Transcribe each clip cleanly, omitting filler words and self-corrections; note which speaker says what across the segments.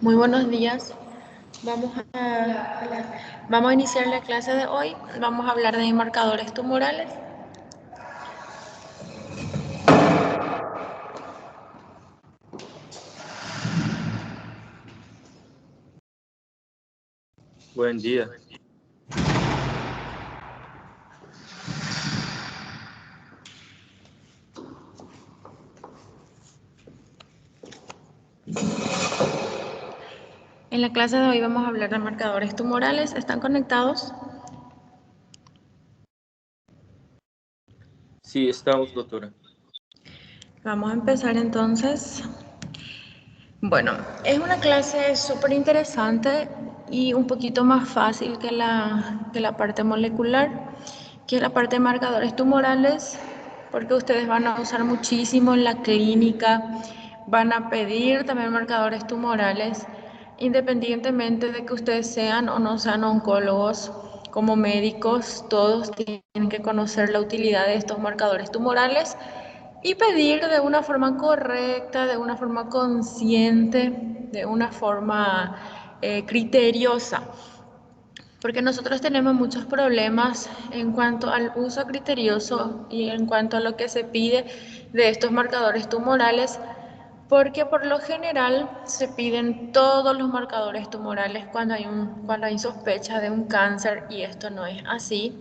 Speaker 1: Muy buenos días. Vamos a iniciar la clase de hoy. Vamos a hablar de marcadores tumorales.
Speaker 2: Buen día.
Speaker 1: En la clase de hoy vamos a hablar de marcadores tumorales. ¿Están conectados?
Speaker 2: Sí, estamos, doctora.
Speaker 1: Vamos a empezar entonces. Bueno, es una clase súper interesante y un poquito más fácil que la parte molecular, que es la parte de marcadores tumorales, porque ustedes van a usar muchísimo en la clínica, van a pedir también marcadores tumorales, independientemente de que ustedes sean o no sean oncólogos. Como médicos, todos tienen que conocer la utilidad de estos marcadores tumorales y pedir de una forma correcta, de una forma consciente, de una forma criteriosa. Porque nosotros tenemos muchos problemas en cuanto al uso criterioso y en cuanto a lo que se pide de estos marcadores tumorales, porque por lo general se piden todos los marcadores tumorales cuando hay sospecha de un cáncer, y esto no es así.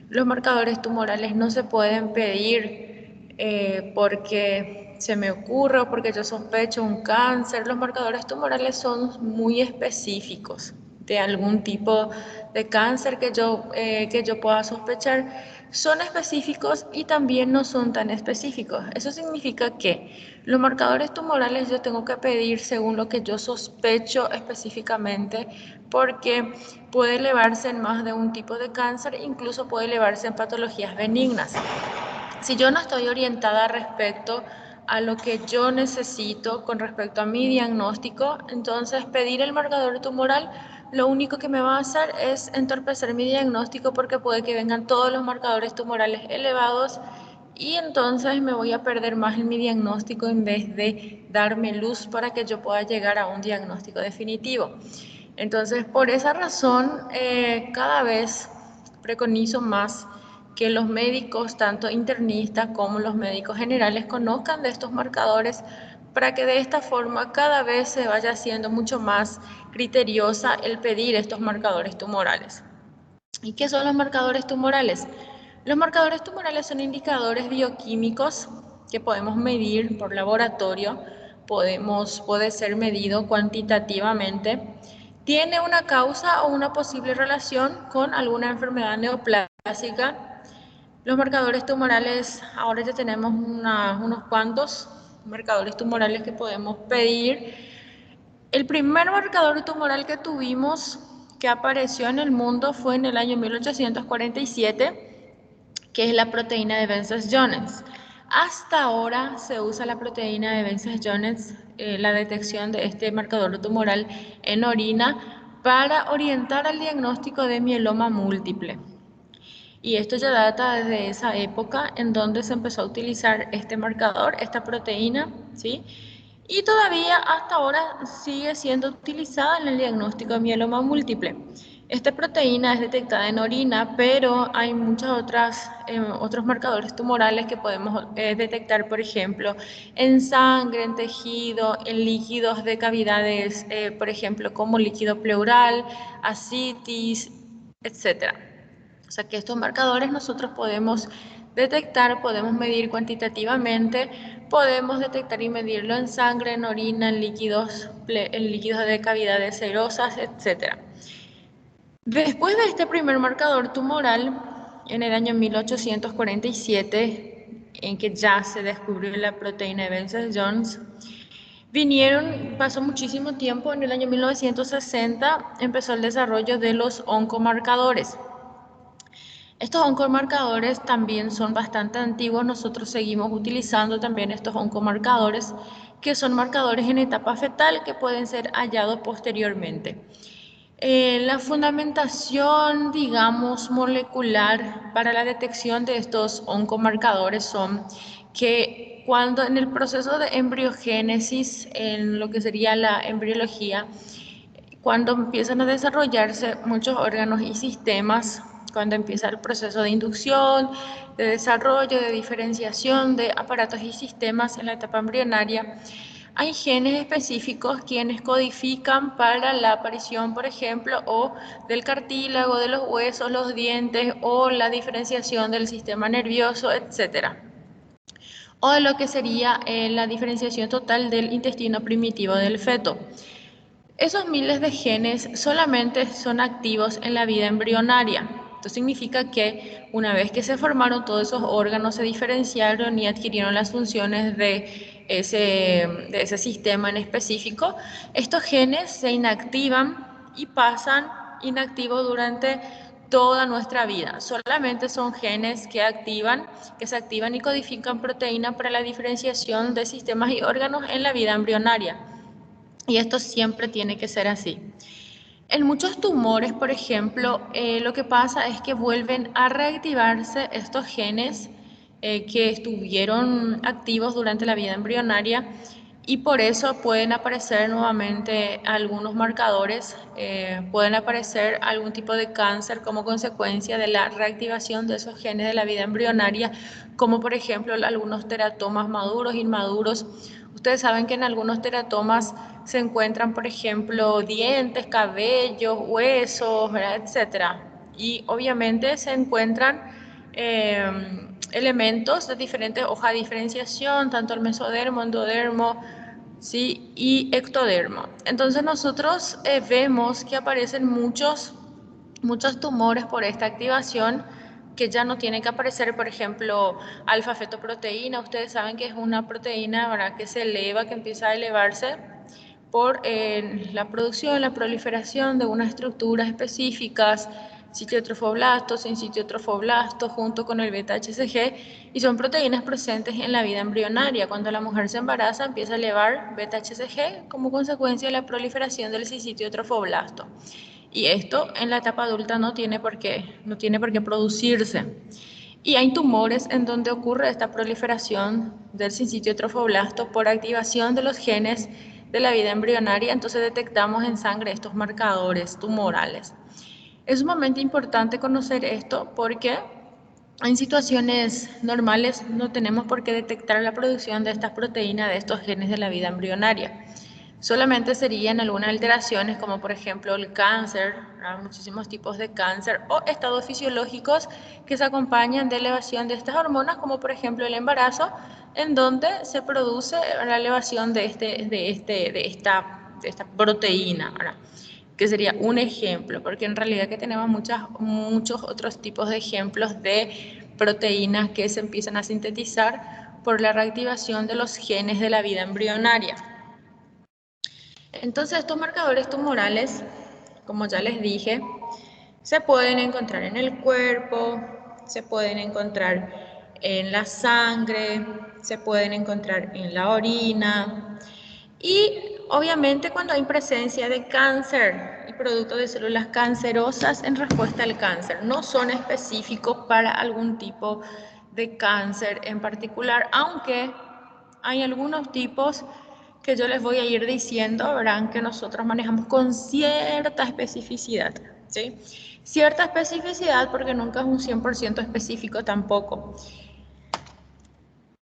Speaker 1: Los marcadores tumorales no se pueden pedir porque se me ocurre o porque yo sospecho un cáncer. Los marcadores tumorales son muy específicos de algún tipo de cáncer que yo pueda sospechar. Son específicos y también no son tan específicos. Eso significa que los marcadores tumorales yo tengo que pedir según lo que yo sospecho específicamente, porque puede elevarse en más de un tipo de cáncer, incluso puede elevarse en patologías benignas. Si yo no estoy orientada respecto a lo que yo necesito con respecto a mi diagnóstico, entonces pedir el marcador tumoral lo único que me va a hacer es entorpecer mi diagnóstico, porque puede que vengan todos los marcadores tumorales elevados y entonces me voy a perder más en mi diagnóstico en vez de darme luz para que yo pueda llegar a un diagnóstico definitivo. Entonces, por esa razón, cada vez preconizo más que los médicos, tanto internistas como los médicos generales, conozcan de estos marcadores, para que de esta forma cada vez se vaya haciendo mucho más criteriosa el pedir estos marcadores tumorales. ¿Y qué son los marcadores tumorales? Los marcadores tumorales son indicadores bioquímicos que podemos medir por laboratorio, puede ser medido cuantitativamente. Tiene una causa o una posible relación con alguna enfermedad neoplásica. Los marcadores tumorales, ahora ya tenemos unos cuantos marcadores tumorales que podemos pedir. El primer marcador tumoral que tuvimos, que apareció en el mundo, fue en el año 1847, que es la proteína de Bence-Jones. Hasta ahora se usa la proteína de Bence-Jones, la detección de este marcador tumoral en orina, para orientar al diagnóstico de mieloma múltiple. Y esto ya data desde esa época en donde se empezó a utilizar este marcador, esta proteína, ¿sí? Y todavía hasta ahora sigue siendo utilizada en el diagnóstico de mieloma múltiple. Esta proteína es detectada en orina, pero hay otros marcadores tumorales que podemos detectar, por ejemplo, en sangre, en tejido, en líquidos de cavidades, por ejemplo, como líquido pleural, ascitis, etc. O sea que estos marcadores nosotros podemos detectar, podemos medir cuantitativamente, podemos detectar y medirlo en sangre, en orina, en líquidos de cavidades serosas, etc. Después de este primer marcador tumoral, en el año 1847, en que ya se descubrió la proteína de Bence-Jones, pasó muchísimo tiempo. En el año 1960 empezó el desarrollo de los oncomarcadores. Estos oncomarcadores también son bastante antiguos. Nosotros seguimos utilizando también estos oncomarcadores, que son marcadores en etapa fetal que pueden ser hallados posteriormente. La fundamentación, digamos, molecular para la detección de estos oncomarcadores son que cuando en el proceso de embriogénesis, en lo que sería la embriología, cuando empiezan a desarrollarse muchos órganos y sistemas, cuando empieza el proceso de inducción, de desarrollo, de diferenciación de aparatos y sistemas en la etapa embrionaria, hay genes específicos quienes codifican para la aparición, por ejemplo, o del cartílago, de los huesos, los dientes, o la diferenciación del sistema nervioso, etcétera, o de lo que sería la diferenciación total del intestino primitivo del feto. Esos miles de genes solamente son activos en la vida embrionaria. Esto significa que una vez que se formaron todos esos órganos, se diferenciaron y adquirieron las funciones de ese sistema en específico, estos genes se inactivan y pasan inactivos durante toda nuestra vida. Solamente son genes que se activan y codifican proteínas para la diferenciación de sistemas y órganos en la vida embrionaria. Y esto siempre tiene que ser así. En muchos tumores, por ejemplo, lo que pasa es que vuelven a reactivarse estos genes que estuvieron activos durante la vida embrionaria y por eso pueden aparecer nuevamente algunos marcadores, pueden aparecer algún tipo de cáncer como consecuencia de la reactivación de esos genes de la vida embrionaria, como por ejemplo algunos teratomas maduros, inmaduros. Ustedes saben que en algunos teratomas se encuentran, por ejemplo, dientes, cabellos, huesos, ¿verdad? Etcétera. Y obviamente se encuentran elementos de diferentes hojas de diferenciación, tanto el mesodermo, endodermo, ¿sí? Y ectodermo. Entonces nosotros vemos que aparecen muchos tumores por esta activación que ya no tiene que aparecer, por ejemplo, alfa-fetoproteína. Ustedes saben que es una proteína, ¿verdad?, que se eleva, que empieza a elevarse por la producción, la proliferación de unas estructuras específicas, sitiotrofoblastos, sin sitiotrofoblastos, junto con el beta-HCG, y son proteínas presentes en la vida embrionaria. Cuando la mujer se embaraza, empieza a elevar beta-HCG como consecuencia de la proliferación del sitiotrofoblasto. Y esto en la etapa adulta no tiene por qué producirse. Y hay tumores en donde ocurre esta proliferación del sincitio trofoblasto por activación de los genes de la vida embrionaria, entonces detectamos en sangre estos marcadores tumorales. Es sumamente importante conocer esto porque en situaciones normales no tenemos por qué detectar la producción de estas proteínas, de estos genes de la vida embrionaria. Solamente serían algunas alteraciones como por ejemplo el cáncer, hay muchísimos tipos de cáncer o estados fisiológicos que se acompañan de elevación de estas hormonas como por ejemplo el embarazo, en donde se produce la elevación de esta proteína, ¿verdad?, que sería un ejemplo, porque en realidad que tenemos muchos otros tipos de ejemplos de proteínas que se empiezan a sintetizar por la reactivación de los genes de la vida embrionaria. Entonces estos marcadores tumorales, como ya les dije, se pueden encontrar en el cuerpo, se pueden encontrar en la sangre, se pueden encontrar en la orina y obviamente cuando hay presencia de cáncer y producto de células cancerosas en respuesta al cáncer. No son específicos para algún tipo de cáncer en particular, aunque hay algunos tipos que yo les voy a ir diciendo, verán que nosotros manejamos con cierta especificidad, ¿sí? Cierta especificidad porque nunca es un 100% específico tampoco.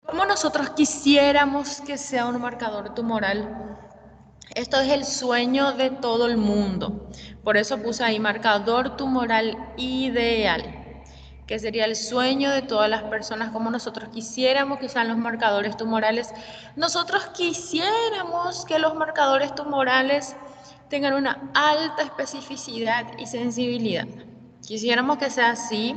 Speaker 1: Como nosotros quisiéramos que sea un marcador tumoral, esto es el sueño de todo el mundo. Por eso puse ahí marcador tumoral ideal, que sería el sueño de todas las personas, como nosotros quisiéramos que sean los marcadores tumorales. Nosotros quisiéramos que los marcadores tumorales tengan una alta especificidad y sensibilidad. Quisiéramos que sea así.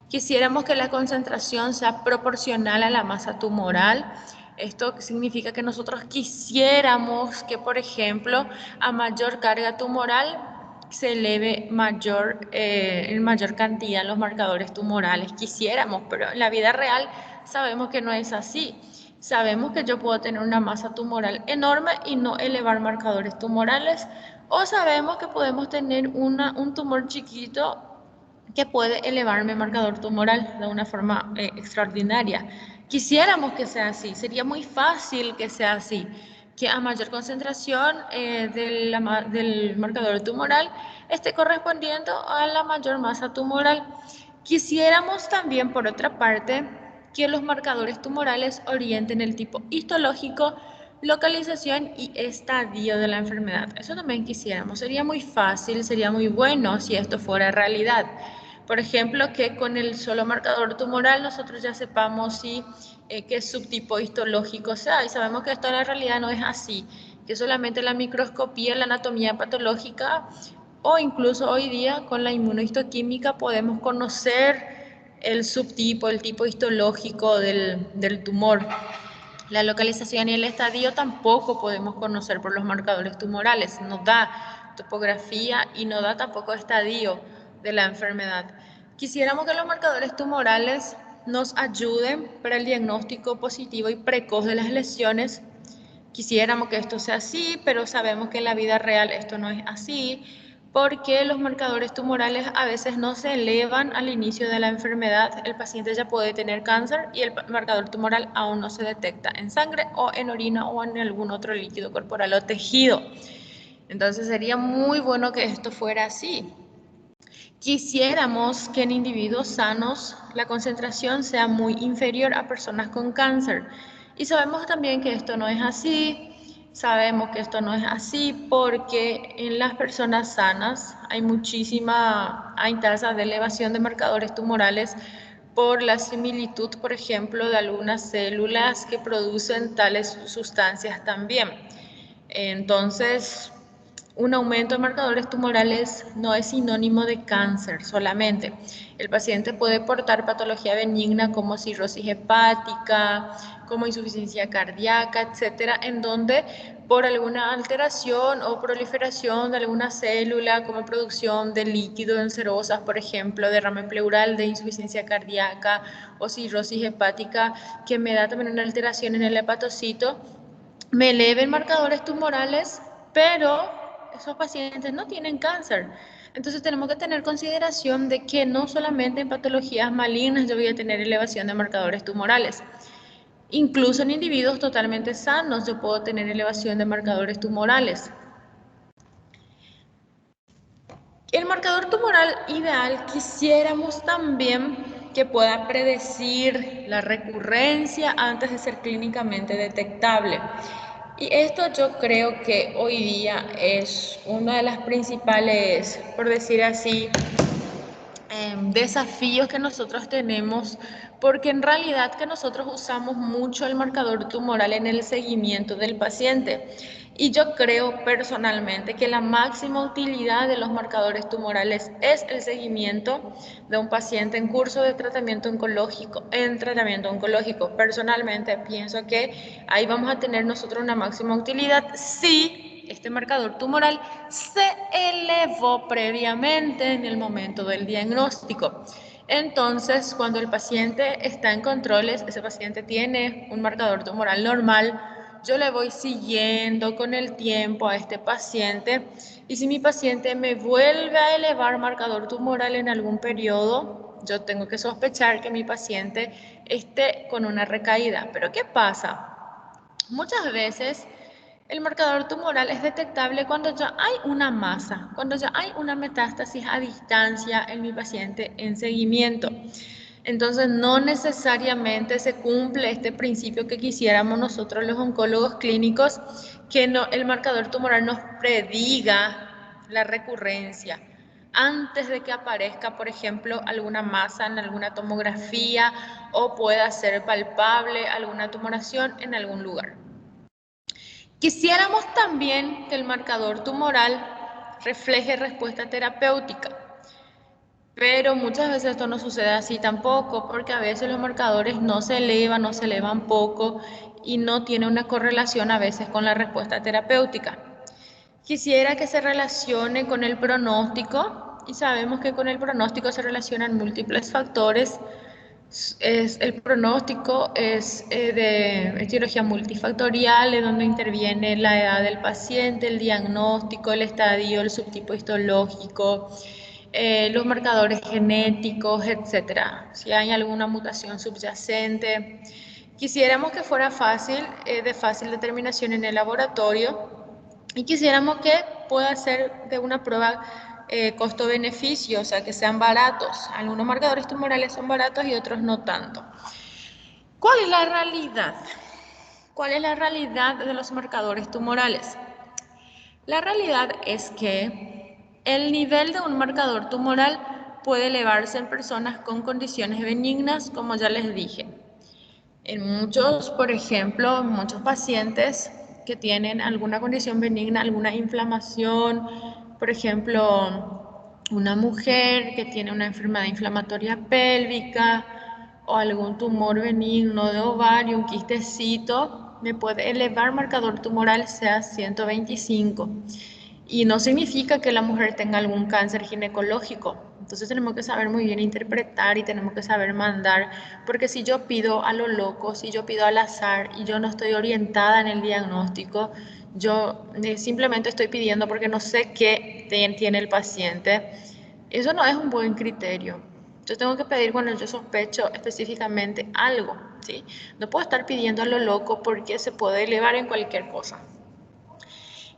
Speaker 1: Quisiéramos que la concentración sea proporcional a la masa tumoral. Esto significa que nosotros quisiéramos que, por ejemplo, a mayor carga tumoral se eleve en mayor cantidad los marcadores tumorales. Quisiéramos, pero en la vida real sabemos que no es así. Sabemos que yo puedo tener una masa tumoral enorme y no elevar marcadores tumorales, o sabemos que podemos tener un tumor chiquito que puede elevar mi marcador tumoral de una forma extraordinaria. Quisiéramos que sea así, sería muy fácil que sea así, que a mayor concentración del marcador tumoral esté correspondiendo a la mayor masa tumoral. Quisiéramos también, por otra parte, que los marcadores tumorales orienten el tipo histológico, localización y estadio de la enfermedad. Eso también quisiéramos. Sería muy fácil, sería muy bueno si esto fuera realidad. Por ejemplo, que con el solo marcador tumoral nosotros ya sepamos si qué subtipo histológico sea, y sabemos que esto en la realidad no es así, que solamente la microscopía, la anatomía patológica o incluso hoy día con la inmunohistoquímica podemos conocer el subtipo, el tipo histológico del tumor. La localización y el estadio tampoco podemos conocer por los marcadores tumorales, no da topografía y no da tampoco estadio de la enfermedad. Quisiéramos que los marcadores tumorales nos ayuden para el diagnóstico positivo y precoz de las lesiones. Quisiéramos que esto sea así, pero sabemos que en la vida real esto no es así, porque los marcadores tumorales a veces no se elevan al inicio de la enfermedad. El paciente ya puede tener cáncer y el marcador tumoral aún no se detecta en sangre o en orina o en algún otro líquido corporal o tejido. Entonces sería muy bueno que esto fuera así. Quisiéramos que en individuos sanos la concentración sea muy inferior a personas con cáncer. Y sabemos también que esto no es así. Sabemos que esto no es así porque en las personas sanas hay tasas de elevación de marcadores tumorales por la similitud, por ejemplo, de algunas células que producen tales sustancias también. Entonces, un aumento de marcadores tumorales no es sinónimo de cáncer solamente. El paciente puede portar patología benigna como cirrosis hepática, como insuficiencia cardíaca, etcétera, en donde por alguna alteración o proliferación de alguna célula, como producción de líquido en serosas, por ejemplo, derrame pleural de insuficiencia cardíaca o cirrosis hepática, que me da también una alteración en el hepatocito, me eleven marcadores tumorales, pero esos pacientes no tienen cáncer. Entonces tenemos que tener consideración de que no solamente en patologías malignas yo voy a tener elevación de marcadores tumorales. Incluso en individuos totalmente sanos yo puedo tener elevación de marcadores tumorales. El marcador tumoral ideal quisiéramos también que pueda predecir la recurrencia antes de ser clínicamente detectable. Y esto yo creo que hoy día es una de las principales, por decir así, desafíos que nosotros tenemos, porque en realidad que nosotros usamos mucho el marcador tumoral en el seguimiento del paciente. Y yo creo personalmente que la máxima utilidad de los marcadores tumorales es el seguimiento de un paciente en curso de tratamiento oncológico, Personalmente pienso que ahí vamos a tener nosotros una máxima utilidad si este marcador tumoral se elevó previamente en el momento del diagnóstico. Entonces, cuando el paciente está en controles, ese paciente tiene un marcador tumoral normal, yo le voy siguiendo con el tiempo a este paciente, y si mi paciente me vuelve a elevar marcador tumoral en algún periodo, yo tengo que sospechar que mi paciente esté con una recaída. Pero ¿qué pasa? Muchas veces el marcador tumoral es detectable cuando ya hay una masa, cuando ya hay una metástasis a distancia en mi paciente en seguimiento. Entonces, no necesariamente se cumple este principio que quisiéramos nosotros los oncólogos clínicos, que el marcador tumoral nos prediga la recurrencia antes de que aparezca, por ejemplo, alguna masa en alguna tomografía o pueda ser palpable alguna tumoración en algún lugar. Quisiéramos también que el marcador tumoral refleje respuesta terapéutica, pero muchas veces esto no sucede así tampoco, porque a veces los marcadores no se elevan poco y no tiene una correlación a veces con la respuesta terapéutica. Quisiera que se relacione con el pronóstico, y sabemos que con el pronóstico se relacionan múltiples factores. El pronóstico es de etiología multifactorial, en donde interviene la edad del paciente, el diagnóstico, el estadio, el subtipo histológico, los marcadores genéticos, etcétera. Si hay alguna mutación subyacente. Quisiéramos que fuera fácil, de fácil determinación en el laboratorio, y quisiéramos que pueda ser de una prueba costo-beneficio, o sea, que sean baratos. Algunos marcadores tumorales son baratos y otros no tanto. ¿Cuál es la realidad? ¿Cuál es la realidad de los marcadores tumorales? La realidad es que el nivel de un marcador tumoral puede elevarse en personas con condiciones benignas, como ya les dije. En muchos, por ejemplo, muchos pacientes que tienen alguna condición benigna, alguna inflamación, por ejemplo, una mujer que tiene una enfermedad inflamatoria pélvica o algún tumor benigno de ovario, un quistecito, me puede elevar marcador tumoral sea 125. Y no significa que la mujer tenga algún cáncer ginecológico. Entonces tenemos que saber muy bien interpretar y tenemos que saber mandar, porque si yo pido a lo loco, si yo pido al azar y yo no estoy orientada en el diagnóstico, yo simplemente estoy pidiendo porque no sé qué tiene el paciente, eso no es un buen criterio. Yo tengo que pedir cuando yo sospecho específicamente algo, ¿sí? No puedo estar pidiendo a lo loco porque se puede elevar en cualquier cosa.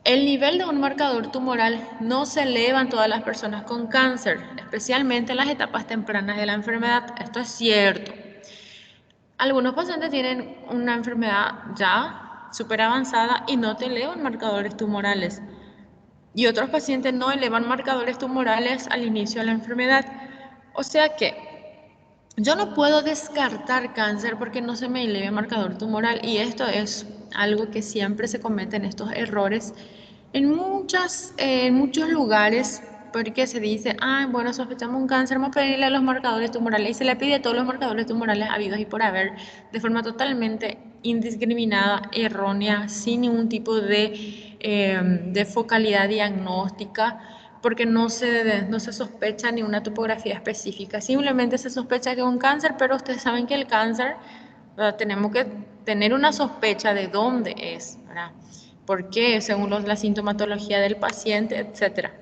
Speaker 1: El nivel de un marcador tumoral no se eleva en todas las personas con cáncer, especialmente en las etapas tempranas de la enfermedad. Esto es cierto. Algunos pacientes tienen una enfermedad ya súper avanzada y no te elevan marcadores tumorales. Y otros pacientes no elevan marcadores tumorales al inicio de la enfermedad. O sea que yo no puedo descartar cáncer porque no se me eleve marcador tumoral, y esto es algo que siempre se cometen estos errores en muchos lugares, porque se dice, ah, bueno, sospechamos un cáncer, vamos a pedirle a los marcadores tumorales, y se le pide a todos los marcadores tumorales habidos y por haber, de forma totalmente indiscriminada, errónea, sin ningún tipo de focalidad diagnóstica, porque no se sospecha ni una topografía específica, simplemente se sospecha que es un cáncer, pero ustedes saben que el cáncer, tenemos que tener una sospecha de dónde es, ¿verdad? ¿Por qué? Según la sintomatología del paciente, etcétera.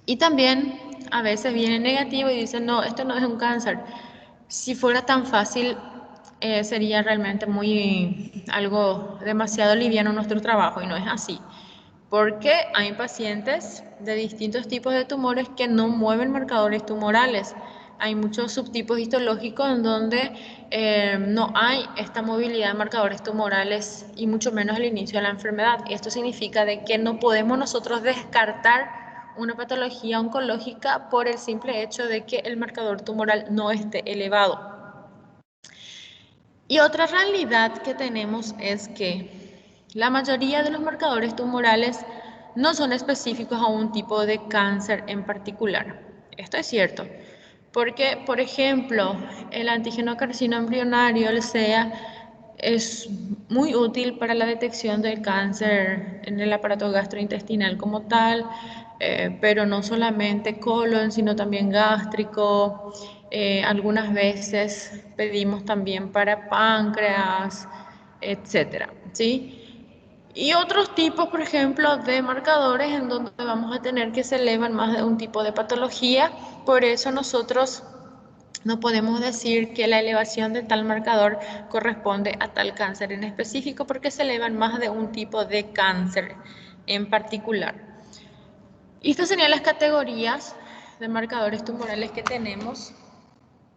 Speaker 1: Y también a veces viene negativo y dicen, no, esto no es un cáncer. Si fuera tan fácil, sería realmente algo demasiado liviano nuestro trabajo, y no es así. Porque hay pacientes de distintos tipos de tumores que no mueven marcadores tumorales. Hay muchos subtipos histológicos en donde no hay esta movilidad de marcadores tumorales, y mucho menos al inicio de la enfermedad. Esto significa de que no podemos nosotros descartar una patología oncológica por el simple hecho de que el marcador tumoral no esté elevado. Y otra realidad que tenemos es que la mayoría de los marcadores tumorales no son específicos a un tipo de cáncer en particular. Esto es cierto, porque, por ejemplo, el antígeno carcino embrionario, el CEA, es muy útil para la detección del cáncer en el aparato gastrointestinal como tal, pero no solamente colon, sino también gástrico. Algunas veces pedimos también para páncreas, etcétera, ¿sí? Y otros tipos, por ejemplo, de marcadores en donde vamos a tener que se elevan más de un tipo de patología. Por eso nosotros no podemos decir que la elevación de tal marcador corresponde a tal cáncer en específico, porque se elevan más de un tipo de cáncer en particular. Y estas serían las categorías de marcadores tumorales que tenemos,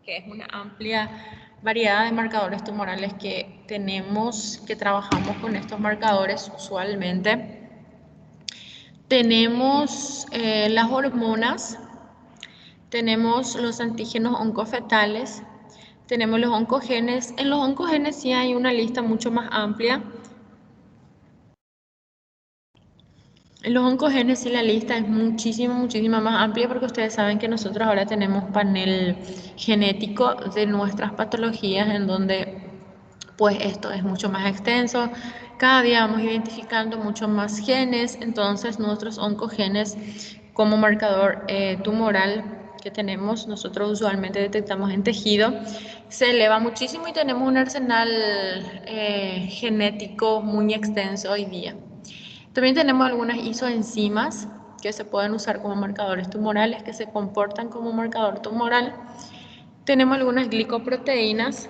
Speaker 1: que es una amplia variedad de marcadores tumorales que tenemos, que trabajamos con estos marcadores usualmente. Tenemos las hormonas, tenemos los antígenos oncofetales, tenemos los oncogenes. En los oncogenes sí hay una lista mucho más amplia. En los oncogenes sí la lista es muchísima más amplia, porque ustedes saben que nosotros ahora tenemos panel genético de nuestras patologías, en donde pues esto es mucho más extenso. Cada día vamos identificando mucho más genes, entonces nuestros oncogenes como marcador tumoral que tenemos, nosotros usualmente detectamos en tejido, se eleva muchísimo y tenemos un arsenal genético muy extenso hoy día. También tenemos algunas isoenzimas que se pueden usar como marcadores tumorales, que se comportan como marcador tumoral. Tenemos algunas glicoproteínas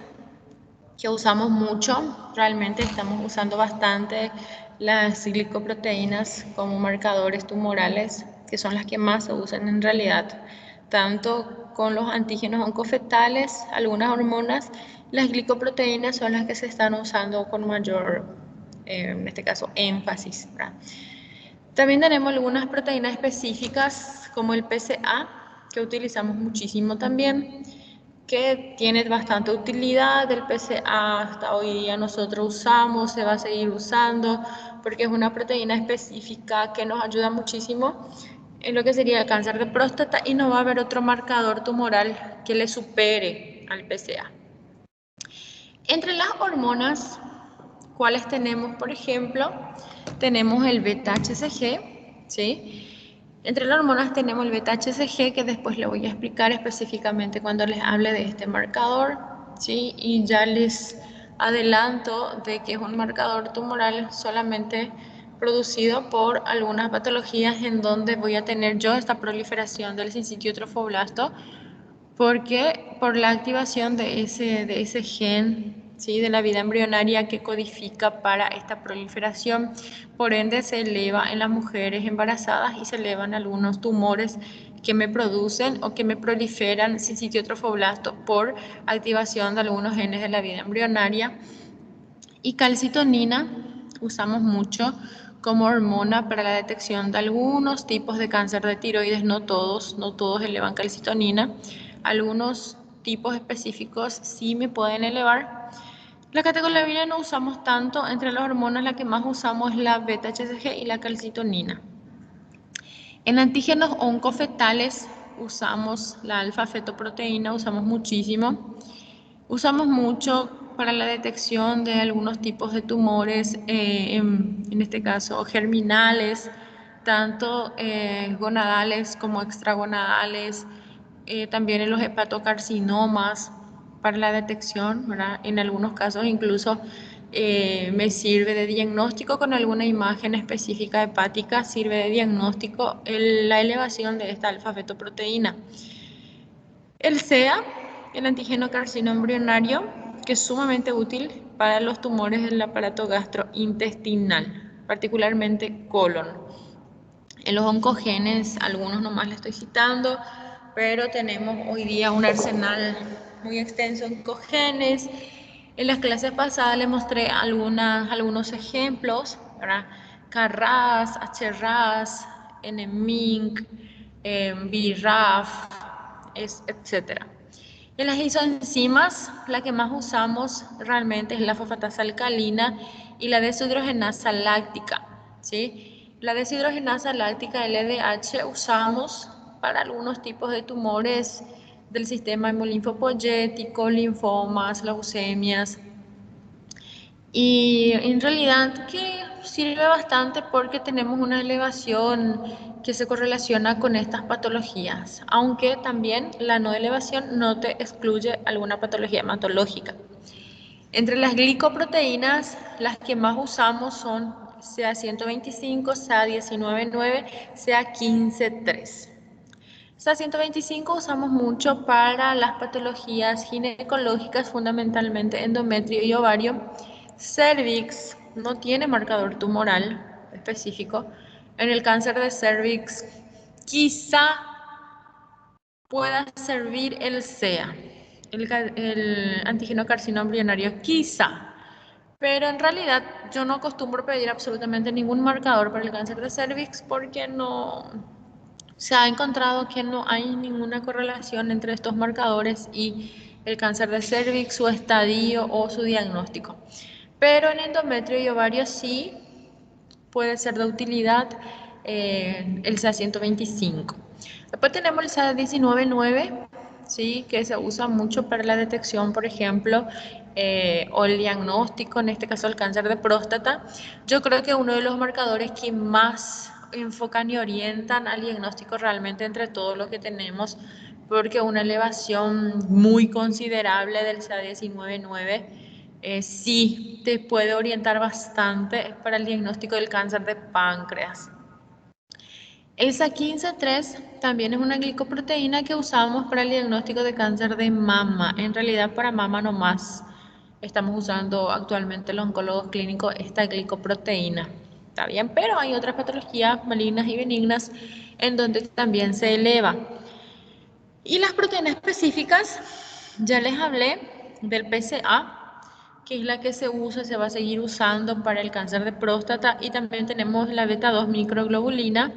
Speaker 1: que usamos mucho, realmente estamos usando bastante las glicoproteínas como marcadores tumorales, que son las que más se usan en realidad, tanto con los antígenos oncofetales, algunas hormonas, las glicoproteínas son las que se están usando con mayor, en este caso, énfasis, ¿verdad? También tenemos algunas proteínas específicas como el PCA, que utilizamos muchísimo también, que tiene bastante utilidad. El PCA hasta hoy día nosotros usamos, se va a seguir usando, porque es una proteína específica que nos ayuda muchísimo en lo que sería el cáncer de próstata y no va a haber otro marcador tumoral que le supere al PCA. Entre las hormonas, ¿cuáles tenemos? Por ejemplo, tenemos el beta-HCG, ¿sí? Entre las hormonas tenemos el beta-HCG, que después le voy a explicar específicamente cuando les hable de este marcador, ¿sí? Y ya les adelanto de que es un marcador tumoral solamente producido por algunas patologías en donde voy a tener yo esta proliferación del sincitio trofoblasto, porque por la activación de ese gen, ¿sí? De la vida embrionaria que codifica para esta proliferación, por ende se eleva en las mujeres embarazadas y se elevan algunos tumores que me producen o que me proliferan sincitio trofoblasto por activación de algunos genes de la vida embrionaria. Y calcitonina usamos mucho como hormona para la detección de algunos tipos de cáncer de tiroides, no todos elevan calcitonina, algunos tipos específicos sí me pueden elevar. La catecolaminas no usamos tanto, entre las hormonas la que más usamos es la beta-HCG y la calcitonina. En antígenos oncofetales usamos la alfa-fetoproteína, usamos muchísimo. Usamos mucho para la detección de algunos tipos de tumores, en este caso germinales, tanto gonadales como extragonadales, también en los hepatocarcinomas para la detección, ¿verdad? En algunos casos incluso me sirve de diagnóstico con alguna imagen específica hepática, sirve de diagnóstico la elevación de esta alfa-fetoproteína. El CEA, el antígeno carcino embrionario, que es sumamente útil para los tumores del aparato gastrointestinal, particularmente colon. En los oncogenes, algunos nomás le estoy citando, pero tenemos hoy día un arsenal muy extenso de oncogenes. En las clases pasadas les mostré algunos ejemplos, ¿verdad? KRAS, HRAS, NMINC, BRAF, etc. En las isoenzimas, la que más usamos realmente es la fosfatasa alcalina y la deshidrogenasa láctica, ¿sí? La deshidrogenasa láctica, LDH, usamos para algunos tipos de tumores del sistema hemolinfopoyético, linfomas, leucemias. Y en realidad que sirve bastante porque tenemos una elevación que se correlaciona con estas patologías, aunque también la no elevación no te excluye alguna patología hematológica. Entre las glicoproteínas, las que más usamos son CA125, CA19.9, CA15.3. CA125 usamos mucho para las patologías ginecológicas, fundamentalmente endometrio y ovario. Cervix no tiene marcador tumoral específico. En el cáncer de cervix quizá pueda servir el CEA, el antígeno carcino embrionario, quizá. Pero en realidad yo no acostumbro pedir absolutamente ningún marcador para el cáncer de cervix porque no se ha encontrado que no hay ninguna correlación entre estos marcadores y el cáncer de cervix, su estadio o su diagnóstico. Pero en endometrio y ovario sí puede ser de utilidad el CA125. Después tenemos el CA19.9, ¿sí? Que se usa mucho para la detección, por ejemplo, o el diagnóstico, en este caso el cáncer de próstata. Yo creo que uno de los marcadores que más enfocan y orientan al diagnóstico realmente entre todos los que tenemos, porque una elevación muy considerable del CA19.9 sí te puede orientar bastante para el diagnóstico del cáncer de páncreas. El CA15-3 también es una glicoproteína que usamos para el diagnóstico de cáncer de mama, en realidad para mama nomás, estamos usando actualmente los oncólogos clínicos esta glicoproteína. Está bien, pero hay otras patologías malignas y benignas en donde también se eleva. Y las proteínas específicas, ya les hablé del PSA, que es la que se usa, se va a seguir usando para el cáncer de próstata, y también tenemos la beta 2 microglobulina,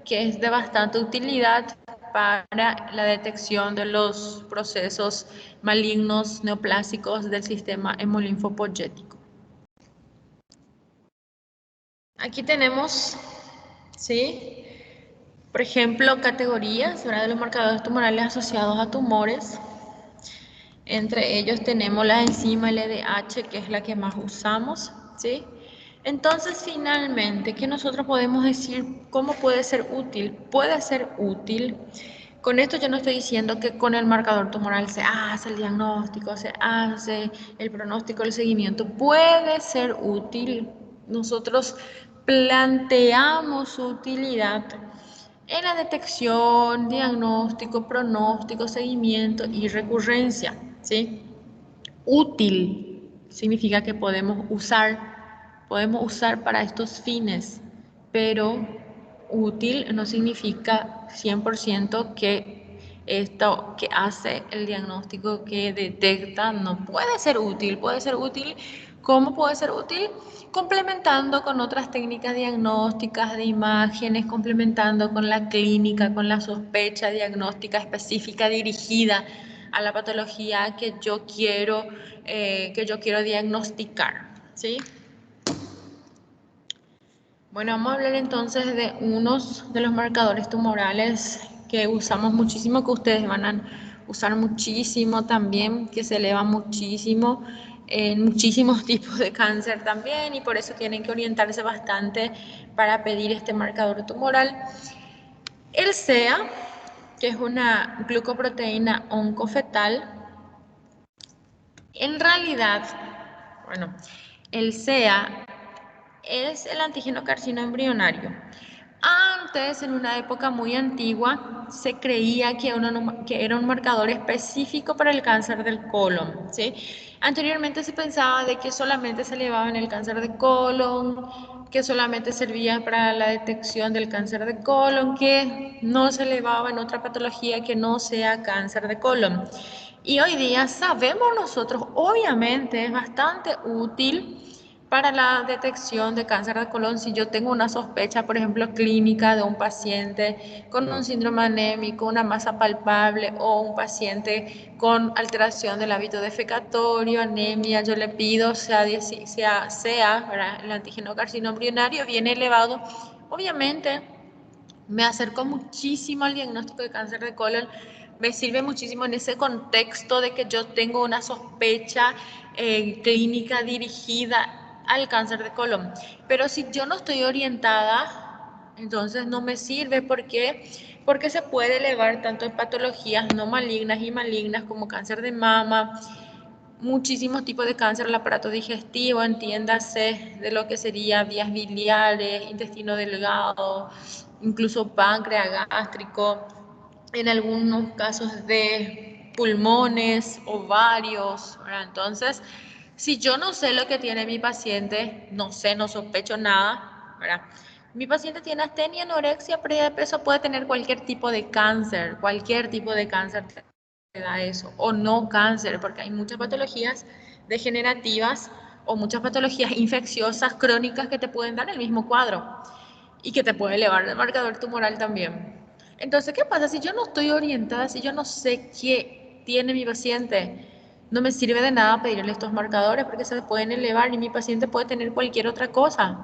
Speaker 1: que es de bastante utilidad para la detección de los procesos malignos neoplásicos del sistema hemolinfopoyético. Aquí tenemos, ¿sí? Por ejemplo, categorías, ¿verdad?, de los marcadores tumorales asociados a tumores. Entre ellos tenemos la enzima LDH, que es la que más usamos, ¿sí? Entonces, finalmente, ¿qué nosotros podemos decir? ¿Cómo puede ser útil? Puede ser útil. Con esto yo no estoy diciendo que con el marcador tumoral se hace el diagnóstico, se hace el pronóstico, el seguimiento. Puede ser útil. Nosotros planteamos su utilidad en la detección, diagnóstico, pronóstico, seguimiento y recurrencia, ¿sí? Útil significa que podemos usar para estos fines, pero útil no significa 100% que esto que hace el diagnóstico, que detecta, no puede ser útil. Puede ser útil. ¿Cómo puede ser útil? Complementando con otras técnicas diagnósticas de imágenes, complementando con la clínica, con la sospecha diagnóstica específica dirigida a la patología que yo quiero diagnosticar, ¿sí? Bueno, vamos a hablar entonces de unos de los marcadores tumorales que usamos muchísimo, que ustedes van a usar muchísimo también, que se eleva muchísimo en muchísimos tipos de cáncer también, y por eso tienen que orientarse bastante para pedir este marcador tumoral. El CEA, que es una glucoproteína oncofetal, en realidad, bueno, el CEA es el antígeno carcino embrionario. Antes, en una época muy antigua, se creía que era un marcador específico para el cáncer del colon, ¿sí? Anteriormente se pensaba de que solamente se elevaba en el cáncer de colon, que solamente servía para la detección del cáncer de colon, que no se elevaba en otra patología que no sea cáncer de colon. Y hoy día sabemos nosotros, obviamente es bastante útil para la detección de cáncer de colon si yo tengo una sospecha, por ejemplo, clínica de un paciente con un síndrome anémico, una masa palpable, o un paciente con alteración del hábito defecatorio, anemia. Yo le pido sea el antígeno carcino embrionario bien elevado. Obviamente me acerco muchísimo al diagnóstico de cáncer de colon. Me sirve muchísimo en ese contexto de que yo tengo una sospecha clínica dirigida al cáncer de colon. Pero si yo no estoy orientada, entonces no me sirve. ¿Por qué? Porque se puede elevar tanto en patologías no malignas y malignas como cáncer de mama, muchísimos tipos de cáncer del aparato digestivo, entiéndase de lo que sería vías biliares, intestino delgado, incluso páncreas, gástrico, en algunos casos de pulmones, ovarios, ¿verdad? Entonces, si yo no sé lo que tiene mi paciente, no sé, no sospecho nada, ¿verdad? Mi paciente tiene astenia, anorexia, pérdida de peso, puede tener cualquier tipo de cáncer te da eso, o no cáncer, porque hay muchas patologías degenerativas o muchas patologías infecciosas crónicas que te pueden dar el mismo cuadro y que te puede elevar el marcador tumoral también. Entonces, ¿qué pasa si yo no estoy orientada, si yo no sé qué tiene mi paciente? No me sirve de nada pedirle estos marcadores porque se pueden elevar y mi paciente puede tener cualquier otra cosa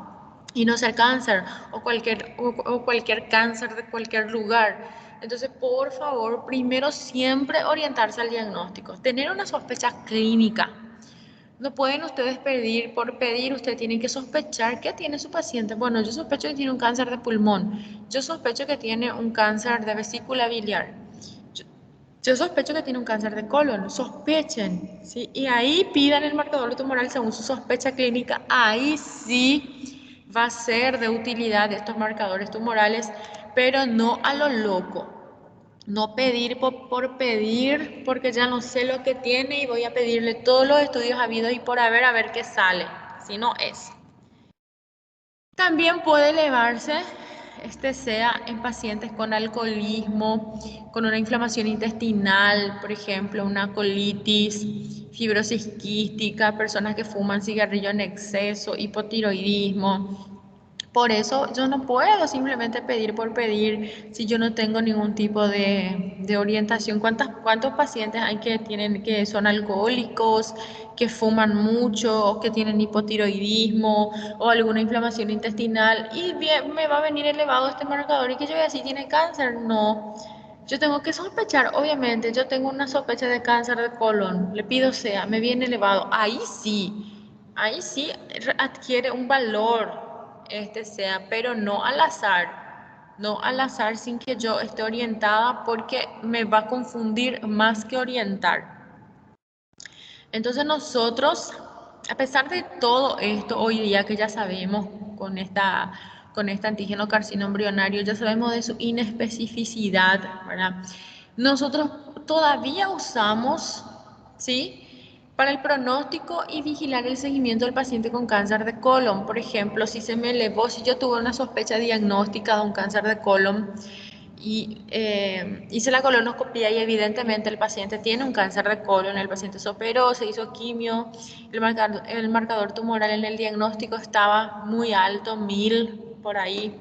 Speaker 1: y no ser cáncer o cualquier cáncer de cualquier lugar. Entonces, por favor, primero siempre orientarse al diagnóstico, tener una sospecha clínica. No pueden ustedes pedir por pedir, ustedes tienen que sospechar qué tiene su paciente. Bueno, yo sospecho que tiene un cáncer de pulmón, yo sospecho que tiene un cáncer de vesícula biliar, yo, yo sospecho que tiene un cáncer de colon, sospechen, ¿sí? Y ahí pidan el marcador tumoral según su sospecha clínica. Ahí sí va a ser de utilidad estos marcadores tumorales, pero no a lo loco. No pedir por pedir, porque ya no sé lo que tiene y voy a pedirle todos los estudios habidos y por haber a ver qué sale. Si no es. También puede elevarse, sea en pacientes con alcoholismo, con una inflamación intestinal, por ejemplo, una colitis, fibrosis quística, personas que fuman cigarrillo en exceso, hipotiroidismo. Por eso yo no puedo simplemente pedir por pedir si yo no tengo ningún tipo de orientación. ¿Cuántos pacientes hay que son alcohólicos, que fuman mucho, o que tienen hipotiroidismo o alguna inflamación intestinal? Y bien, me va a venir elevado este marcador y que yo voy a decir tiene cáncer. No. Yo tengo que sospechar, obviamente, yo tengo una sospecha de cáncer de colon, le pido sea, me viene elevado, ahí sí adquiere un valor sea, pero no al azar sin que yo esté orientada porque me va a confundir más que orientar. Entonces nosotros, a pesar de todo esto, hoy día que ya sabemos con este antígeno carcino embrionario, ya sabemos de su inespecificidad, ¿verdad? Nosotros todavía usamos, ¿sí? Para el pronóstico y vigilar el seguimiento del paciente con cáncer de colon. Por ejemplo, si se me elevó, si yo tuve una sospecha diagnóstica de un cáncer de colon, y hice la colonoscopia y evidentemente el paciente tiene un cáncer de colon, el paciente se operó, se hizo quimio, el marcador tumoral en el diagnóstico estaba muy alto, 1000 por ahí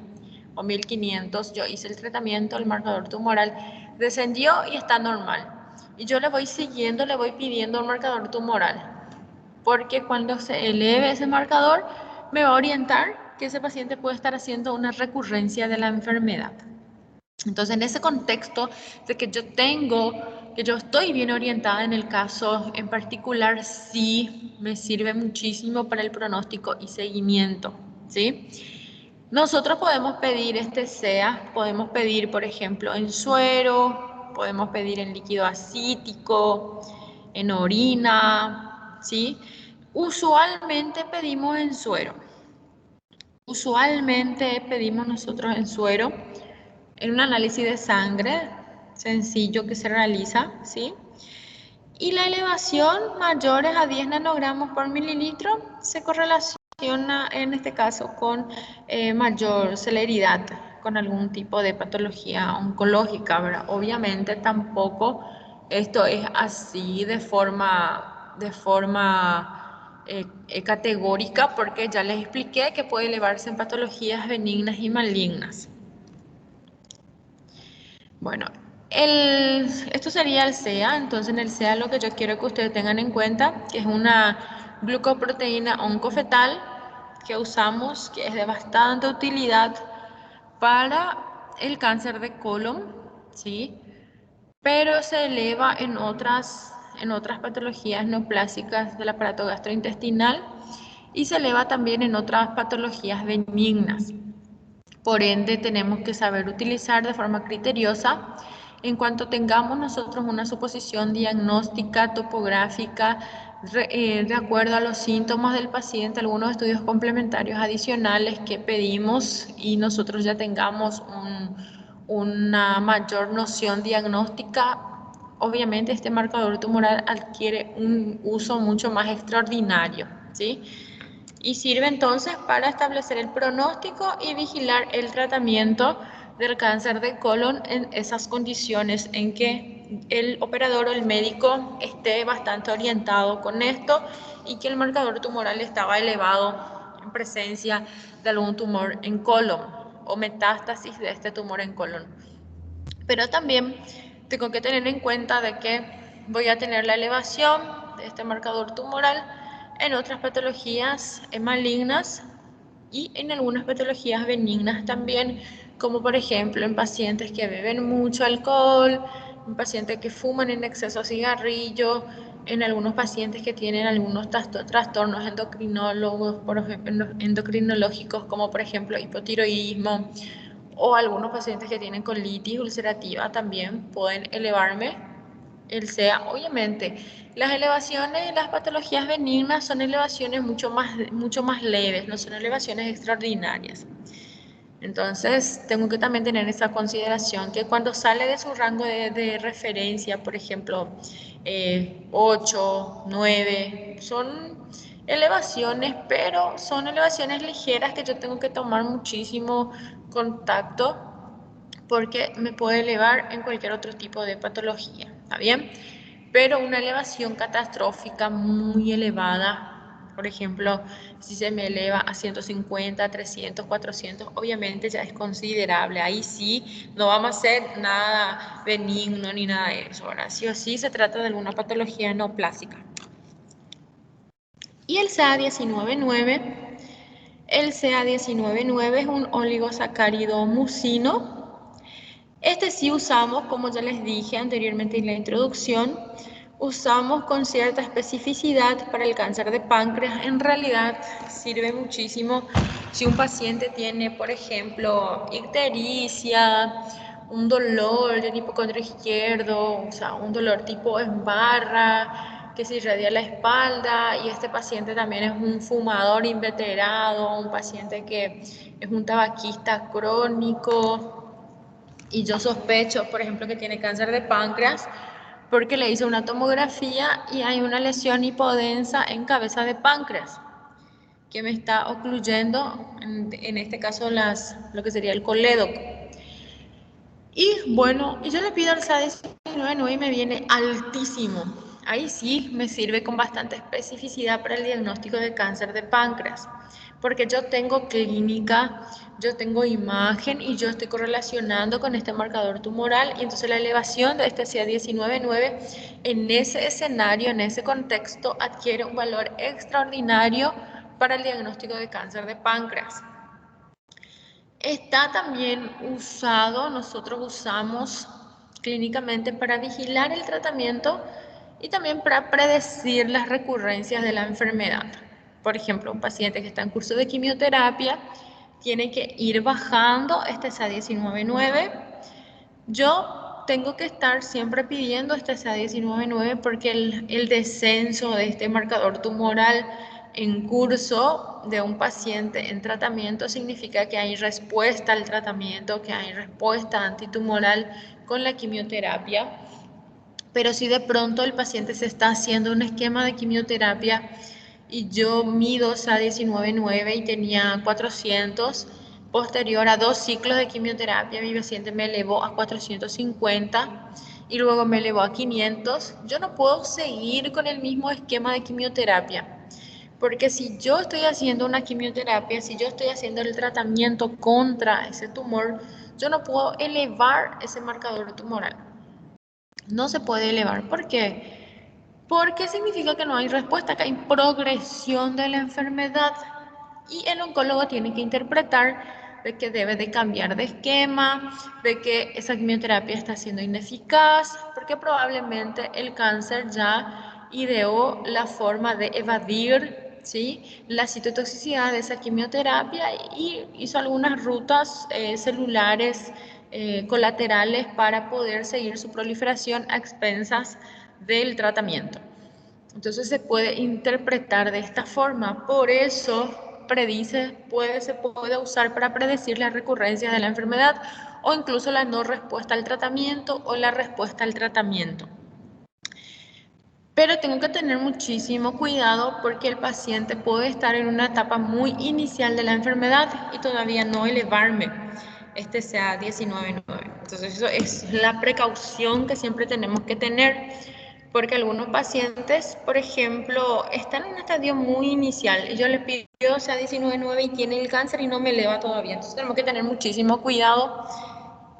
Speaker 1: o 1500, yo hice el tratamiento, el marcador tumoral descendió y está normal. Y yo le voy siguiendo, le voy pidiendo el marcador tumoral, porque cuando se eleve ese marcador me va a orientar que ese paciente puede estar haciendo una recurrencia de la enfermedad. Entonces, en ese contexto de que yo estoy bien orientada en el caso en particular, sí me sirve muchísimo para el pronóstico y seguimiento, ¿sí? Nosotros podemos pedir podemos pedir, por ejemplo, en suero, podemos pedir en líquido acítico, en orina, ¿sí? Usualmente pedimos en suero. Usualmente pedimos nosotros en suero en un análisis de sangre sencillo que se realiza, ¿sí? Y la elevación mayores a 10 nanogramos por mililitro se correlaciona en este caso con mayor celeridad, con algún tipo de patología oncológica, ¿verdad? Obviamente tampoco esto es así de forma categórica, porque ya les expliqué que puede elevarse en patologías benignas y malignas. Bueno, esto sería el SEA. Entonces en el SEA lo que yo quiero que ustedes tengan en cuenta, que es una glucoproteína oncofetal que usamos, que es de bastante utilidad para el cáncer de colon, ¿sí? Pero se eleva en otras patologías neoplásicas del aparato gastrointestinal y se eleva también en otras patologías benignas. Por ende, tenemos que saber utilizar de forma criteriosa. En cuanto tengamos nosotros una suposición diagnóstica, topográfica, de acuerdo a los síntomas del paciente, algunos estudios complementarios adicionales que pedimos y nosotros ya tengamos una mayor noción diagnóstica, obviamente este marcador tumoral adquiere un uso mucho más extraordinario, ¿sí? Y sirve entonces para establecer el pronóstico y vigilar el tratamiento del cáncer de colon en esas condiciones en que el operador o el médico esté bastante orientado con esto y que el marcador tumoral estaba elevado en presencia de algún tumor en colon o metástasis de este tumor en colon. Pero también tengo que tener en cuenta de que voy a tener la elevación de este marcador tumoral en otras patologías malignas y en algunas patologías benignas también, como por ejemplo en pacientes que beben mucho alcohol, en pacientes que fuman en exceso cigarrillo, en algunos pacientes que tienen algunos trastornos endocrinológicos, como por ejemplo hipotiroidismo, o algunos pacientes que tienen colitis ulcerativa también pueden elevarme el SEA. Obviamente, las elevaciones, las patologías benignas son elevaciones mucho más leves, no son elevaciones extraordinarias. Entonces, tengo que también tener esa consideración que cuando sale de su rango de referencia, por ejemplo, 8, 9, son elevaciones, pero son elevaciones ligeras que yo tengo que tomar muchísimo contacto porque me puede elevar en cualquier otro tipo de patología, ¿está bien? Pero una elevación catastrófica muy elevada, por ejemplo, si se me eleva a 150, 300, 400, obviamente ya es considerable. Ahí sí no vamos a hacer nada benigno ni nada de eso. Ahora, sí o sí se trata de alguna patología neoplásica. Y el CA19-9, el CA19-9 es un oligosacárido mucino. Este sí usamos, como ya les dije anteriormente en la introducción, usamos con cierta especificidad para el cáncer de páncreas. En realidad sirve muchísimo si un paciente tiene, por ejemplo, ictericia, un dolor del hipocondrio izquierdo, o sea, un dolor tipo en barra, que se irradia la espalda, y este paciente también es un fumador inveterado, un paciente que es un tabaquista crónico, y yo sospecho, por ejemplo, que tiene cáncer de páncreas porque le hice una tomografía y hay una lesión hipodensa en cabeza de páncreas que me está ocluyendo, en este caso, lo que sería el colédoco. Y bueno, y yo le pido al SA19 y me viene altísimo. Ahí sí me sirve con bastante especificidad para el diagnóstico de cáncer de páncreas, porque yo tengo clínica, yo tengo imagen y yo estoy correlacionando con este marcador tumoral, y entonces la elevación de este CA19-9 en ese escenario, en ese contexto, adquiere un valor extraordinario para el diagnóstico de cáncer de páncreas. Está también usado, nosotros usamos clínicamente para vigilar el tratamiento y también para predecir las recurrencias de la enfermedad. Por ejemplo, un paciente que está en curso de quimioterapia tiene que ir bajando este SA19-9. Yo tengo que estar siempre pidiendo este SA19-9 porque el descenso de este marcador tumoral en curso de un paciente en tratamiento significa que hay respuesta al tratamiento, que hay respuesta antitumoral con la quimioterapia. Pero si de pronto el paciente se está haciendo un esquema de quimioterapia y yo mido SA19-9 y tenía 400, posterior a 2 ciclos de quimioterapia, mi paciente me elevó a 450 y luego me elevó a 500, yo no puedo seguir con el mismo esquema de quimioterapia. Porque si yo estoy haciendo una quimioterapia, si yo estoy haciendo el tratamiento contra ese tumor, yo no puedo elevar ese marcador tumoral. No se puede elevar. ¿Por qué? Porque significa que no hay respuesta, que hay progresión de la enfermedad. Y el oncólogo tiene que interpretar de que debe de cambiar de esquema, de que esa quimioterapia está siendo ineficaz, porque probablemente el cáncer ya ideó la forma de evadir, ¿sí?, la citotoxicidad de esa quimioterapia y hizo algunas rutas celulares colaterales para poder seguir su proliferación a expensas del tratamiento. Entonces se puede interpretar de esta forma. Por eso se puede usar para predecir las recurrencias de la enfermedad o incluso la no respuesta al tratamiento o la respuesta al tratamiento. Pero tengo que tener muchísimo cuidado porque el paciente puede estar en una etapa muy inicial de la enfermedad y todavía no elevarme este CA19-9. Entonces eso es la precaución que siempre tenemos que tener, porque algunos pacientes, por ejemplo, están en un estadio muy inicial y yo les pido CA19-9 y tienen el cáncer y no me eleva todavía. Entonces tenemos que tener muchísimo cuidado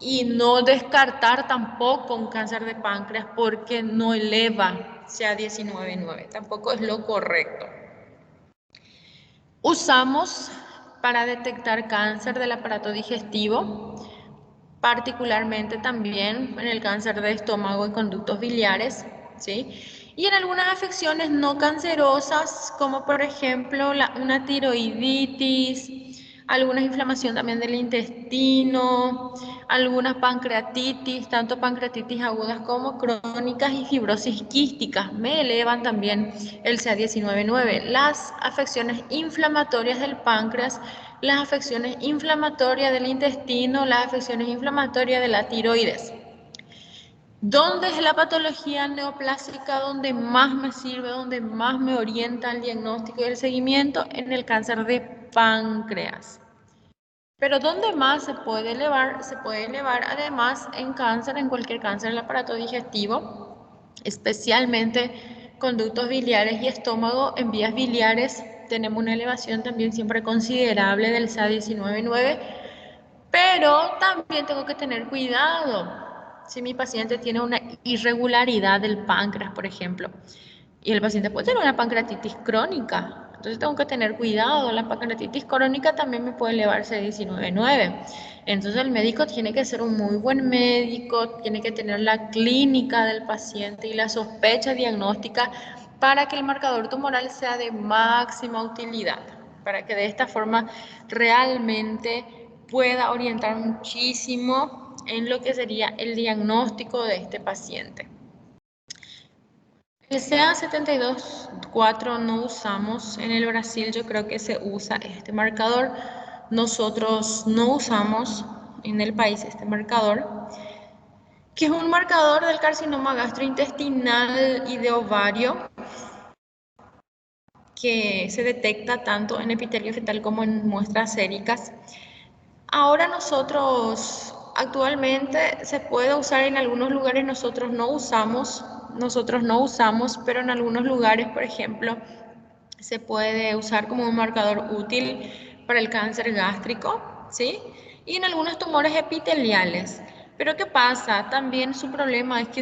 Speaker 1: y no descartar tampoco un cáncer de páncreas porque no eleva CA19-9. Tampoco es lo correcto. Usamos para detectar cáncer del aparato digestivo, particularmente también en el cáncer de estómago y conductos biliares, ¿sí? Y en algunas afecciones no cancerosas, como por ejemplo una tiroiditis, alguna inflamación también del intestino, algunas pancreatitis, tanto pancreatitis agudas como crónicas y fibrosis quística. Me elevan también el CA19-9. Las afecciones inflamatorias del páncreas, las afecciones inflamatorias del intestino, las afecciones inflamatorias de la tiroides. ¿Dónde es la patología neoplásica donde más me sirve, donde más me orienta el diagnóstico y el seguimiento? En el cáncer de páncreas. Pero ¿dónde más se puede elevar? Se puede elevar además en cáncer, en cualquier cáncer del aparato digestivo, especialmente conductos biliares y estómago. En vías biliares tenemos una elevación también siempre considerable del CA19-9, pero también tengo que tener cuidado si mi paciente tiene una irregularidad del páncreas, por ejemplo, y el paciente puede tener una pancreatitis crónica. Entonces tengo que tener cuidado. La pancreatitis crónica también me puede elevarse 19,9. Entonces el médico tiene que ser un muy buen médico, tiene que tener la clínica del paciente y la sospecha diagnóstica para que el marcador tumoral sea de máxima utilidad, para que de esta forma realmente pueda orientar muchísimo en lo que sería el diagnóstico de este paciente. El CA72-4 no usamos, en el Brasil yo creo que se usa este marcador, nosotros no usamos en el país este marcador, que es un marcador del carcinoma gastrointestinal y de ovario, que se detecta tanto en epitelio fetal como en muestras séricas. Ahora nosotros, actualmente se puede usar en algunos lugares, nosotros no usamos, pero en algunos lugares, por ejemplo, se puede usar como un marcador útil para el cáncer gástrico, ¿sí? Y en algunos tumores epiteliales. Pero ¿qué pasa? También su problema es que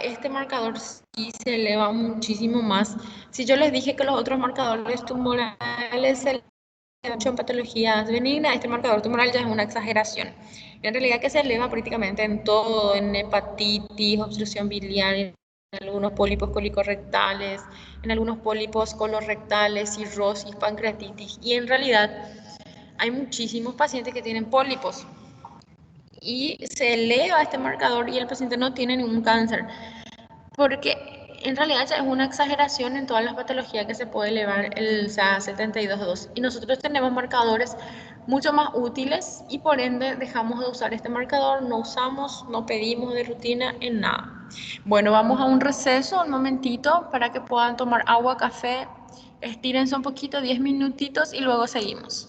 Speaker 1: este marcador sí se eleva muchísimo más. Si yo les dije que los otros marcadores tumorales se mucho en patologías benignas, este marcador tumoral ya es una exageración. En realidad que se eleva prácticamente en todo, en hepatitis, obstrucción biliar, en algunos pólipos colicorrectales, en algunos pólipos colorectales, cirrosis, pancreatitis, y en realidad hay muchísimos pacientes que tienen pólipos y se eleva este marcador y el paciente no tiene ningún cáncer, porque en realidad ya es una exageración en todas las patologías que se puede elevar el SA72-2. Y nosotros tenemos marcadores mucho más útiles y por ende dejamos de usar este marcador, no usamos, no pedimos de rutina en nada. Bueno, vamos a un receso, un momentito, para que puedan tomar agua, café, estírense un poquito, 10 minutitos y luego seguimos.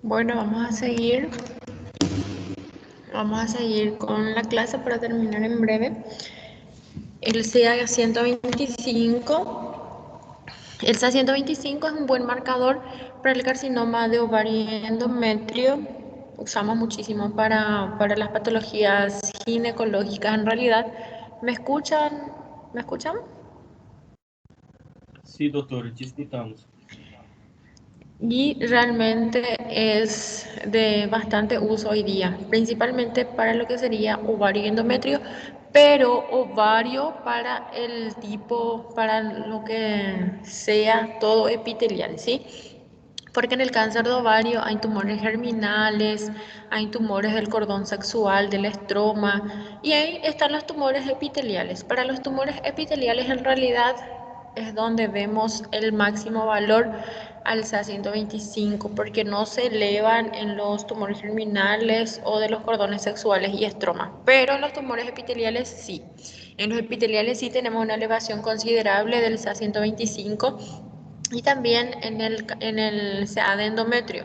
Speaker 1: Bueno, vamos a seguir con la clase para terminar en breve. El CA-125. El CA-125 es un buen marcador para el carcinoma de ovario y endometrio. Usamos muchísimo para las patologías ginecológicas en realidad. ¿Me escuchan? ¿Me escuchan?
Speaker 2: Sí, doctora, te escuchamos.
Speaker 1: Y realmente es de bastante uso hoy día, principalmente para lo que sería ovario y endometrio, pero ovario para el tipo, para lo que sea todo epitelial, ¿sí? Porque en el cáncer de ovario hay tumores germinales, hay tumores del cordón sexual, del estroma, y ahí están los tumores epiteliales. Para los tumores epiteliales en realidad es donde vemos el máximo valor al CA-125, porque no se elevan en los tumores germinales o de los cordones sexuales y estroma, pero en los tumores epiteliales sí. En los epiteliales sí tenemos una elevación considerable del CA-125 y también en el CA de endometrio.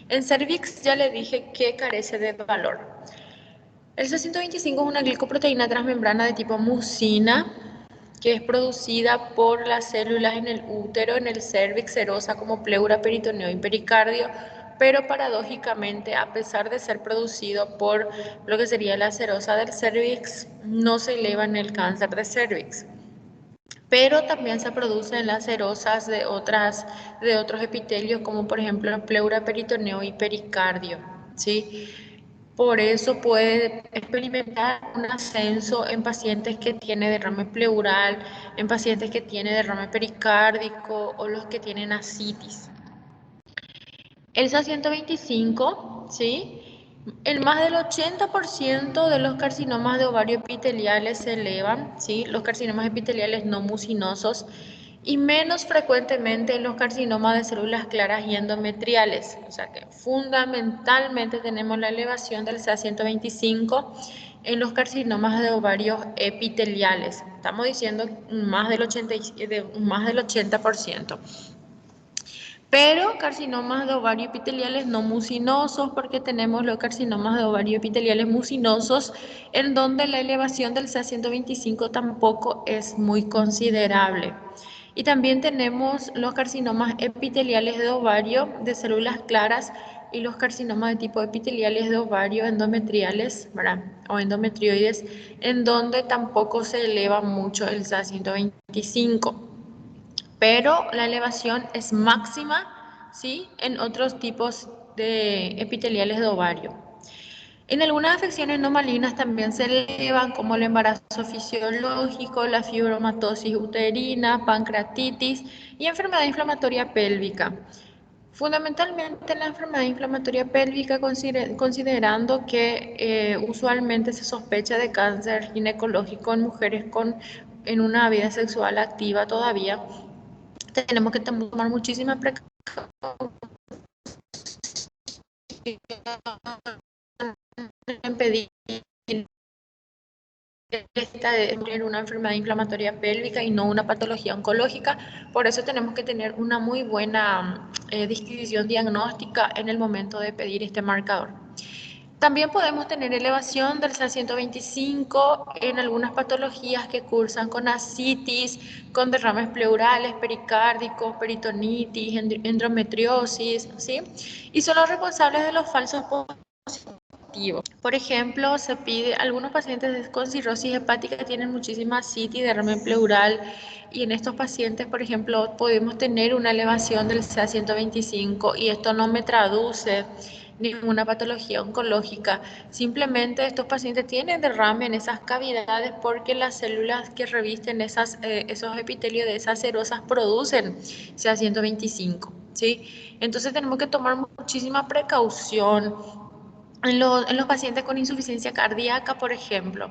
Speaker 1: En cervix ya le dije que carece de valor. El C125 es una glicoproteína transmembrana de tipo mucina que es producida por las células en el útero, en el cervix, serosa como pleura, peritoneo y pericardio, pero paradójicamente, a pesar de ser producido por lo que sería la serosa del cervix, no se eleva en el cáncer de cervix, pero también se producen las serosas de otros epitelios, como por ejemplo pleura, peritoneo y pericardio, ¿sí? Por eso puede experimentar un ascenso en pacientes que tienen derrame pleural, en pacientes que tienen derrame pericárdico o los que tienen ascitis. El SA-125, ¿sí? El más del 80% de los carcinomas de ovario epiteliales se elevan, ¿sí? Los carcinomas epiteliales no mucinosos, y menos frecuentemente en los carcinomas de células claras y endometriales. O sea que fundamentalmente tenemos la elevación del CA-125 en los carcinomas de ovarios epiteliales. Estamos diciendo más del 80%. Pero carcinomas de ovario epiteliales no mucinosos, porque tenemos los carcinomas de ovario epiteliales mucinosos, en donde la elevación del CA-125 tampoco es muy considerable. Y también tenemos los carcinomas epiteliales de ovario de células claras y los carcinomas de tipo epiteliales de ovario endometriales, ¿verdad? O endometrioides, en donde tampoco se eleva mucho el CA-125, pero la elevación es máxima, ¿sí? En otros tipos de epiteliales de ovario. En algunas afecciones no malignas también se elevan, como el embarazo fisiológico, la fibromatosis uterina, pancreatitis y enfermedad inflamatoria pélvica. Fundamentalmente la enfermedad inflamatoria pélvica, considerando que usualmente se sospecha de cáncer ginecológico en mujeres en una vida sexual activa todavía, tenemos que tomar muchísima precaución en pedir esta de una enfermedad inflamatoria pélvica y no una patología oncológica. Por eso tenemos que tener una muy buena distinción diagnóstica en el momento de pedir este marcador. También podemos tener elevación del CA-125 en algunas patologías que cursan con ascitis, con derrames pleurales, pericárdicos, peritonitis, endometriosis, ¿sí? Y son los responsables de los falsos positivos. Por ejemplo, se pide, algunos pacientes con cirrosis hepática tienen muchísima ascitis, derrame pleural, y en estos pacientes, por ejemplo, podemos tener una elevación del CA-125 y esto no me traduce ninguna patología oncológica. Simplemente estos pacientes tienen derrame en esas cavidades porque las células que revisten esos epitelios de esas serosas producen CA-125, ¿sí? Entonces tenemos que tomar muchísima precaución en los pacientes con insuficiencia cardíaca, por ejemplo.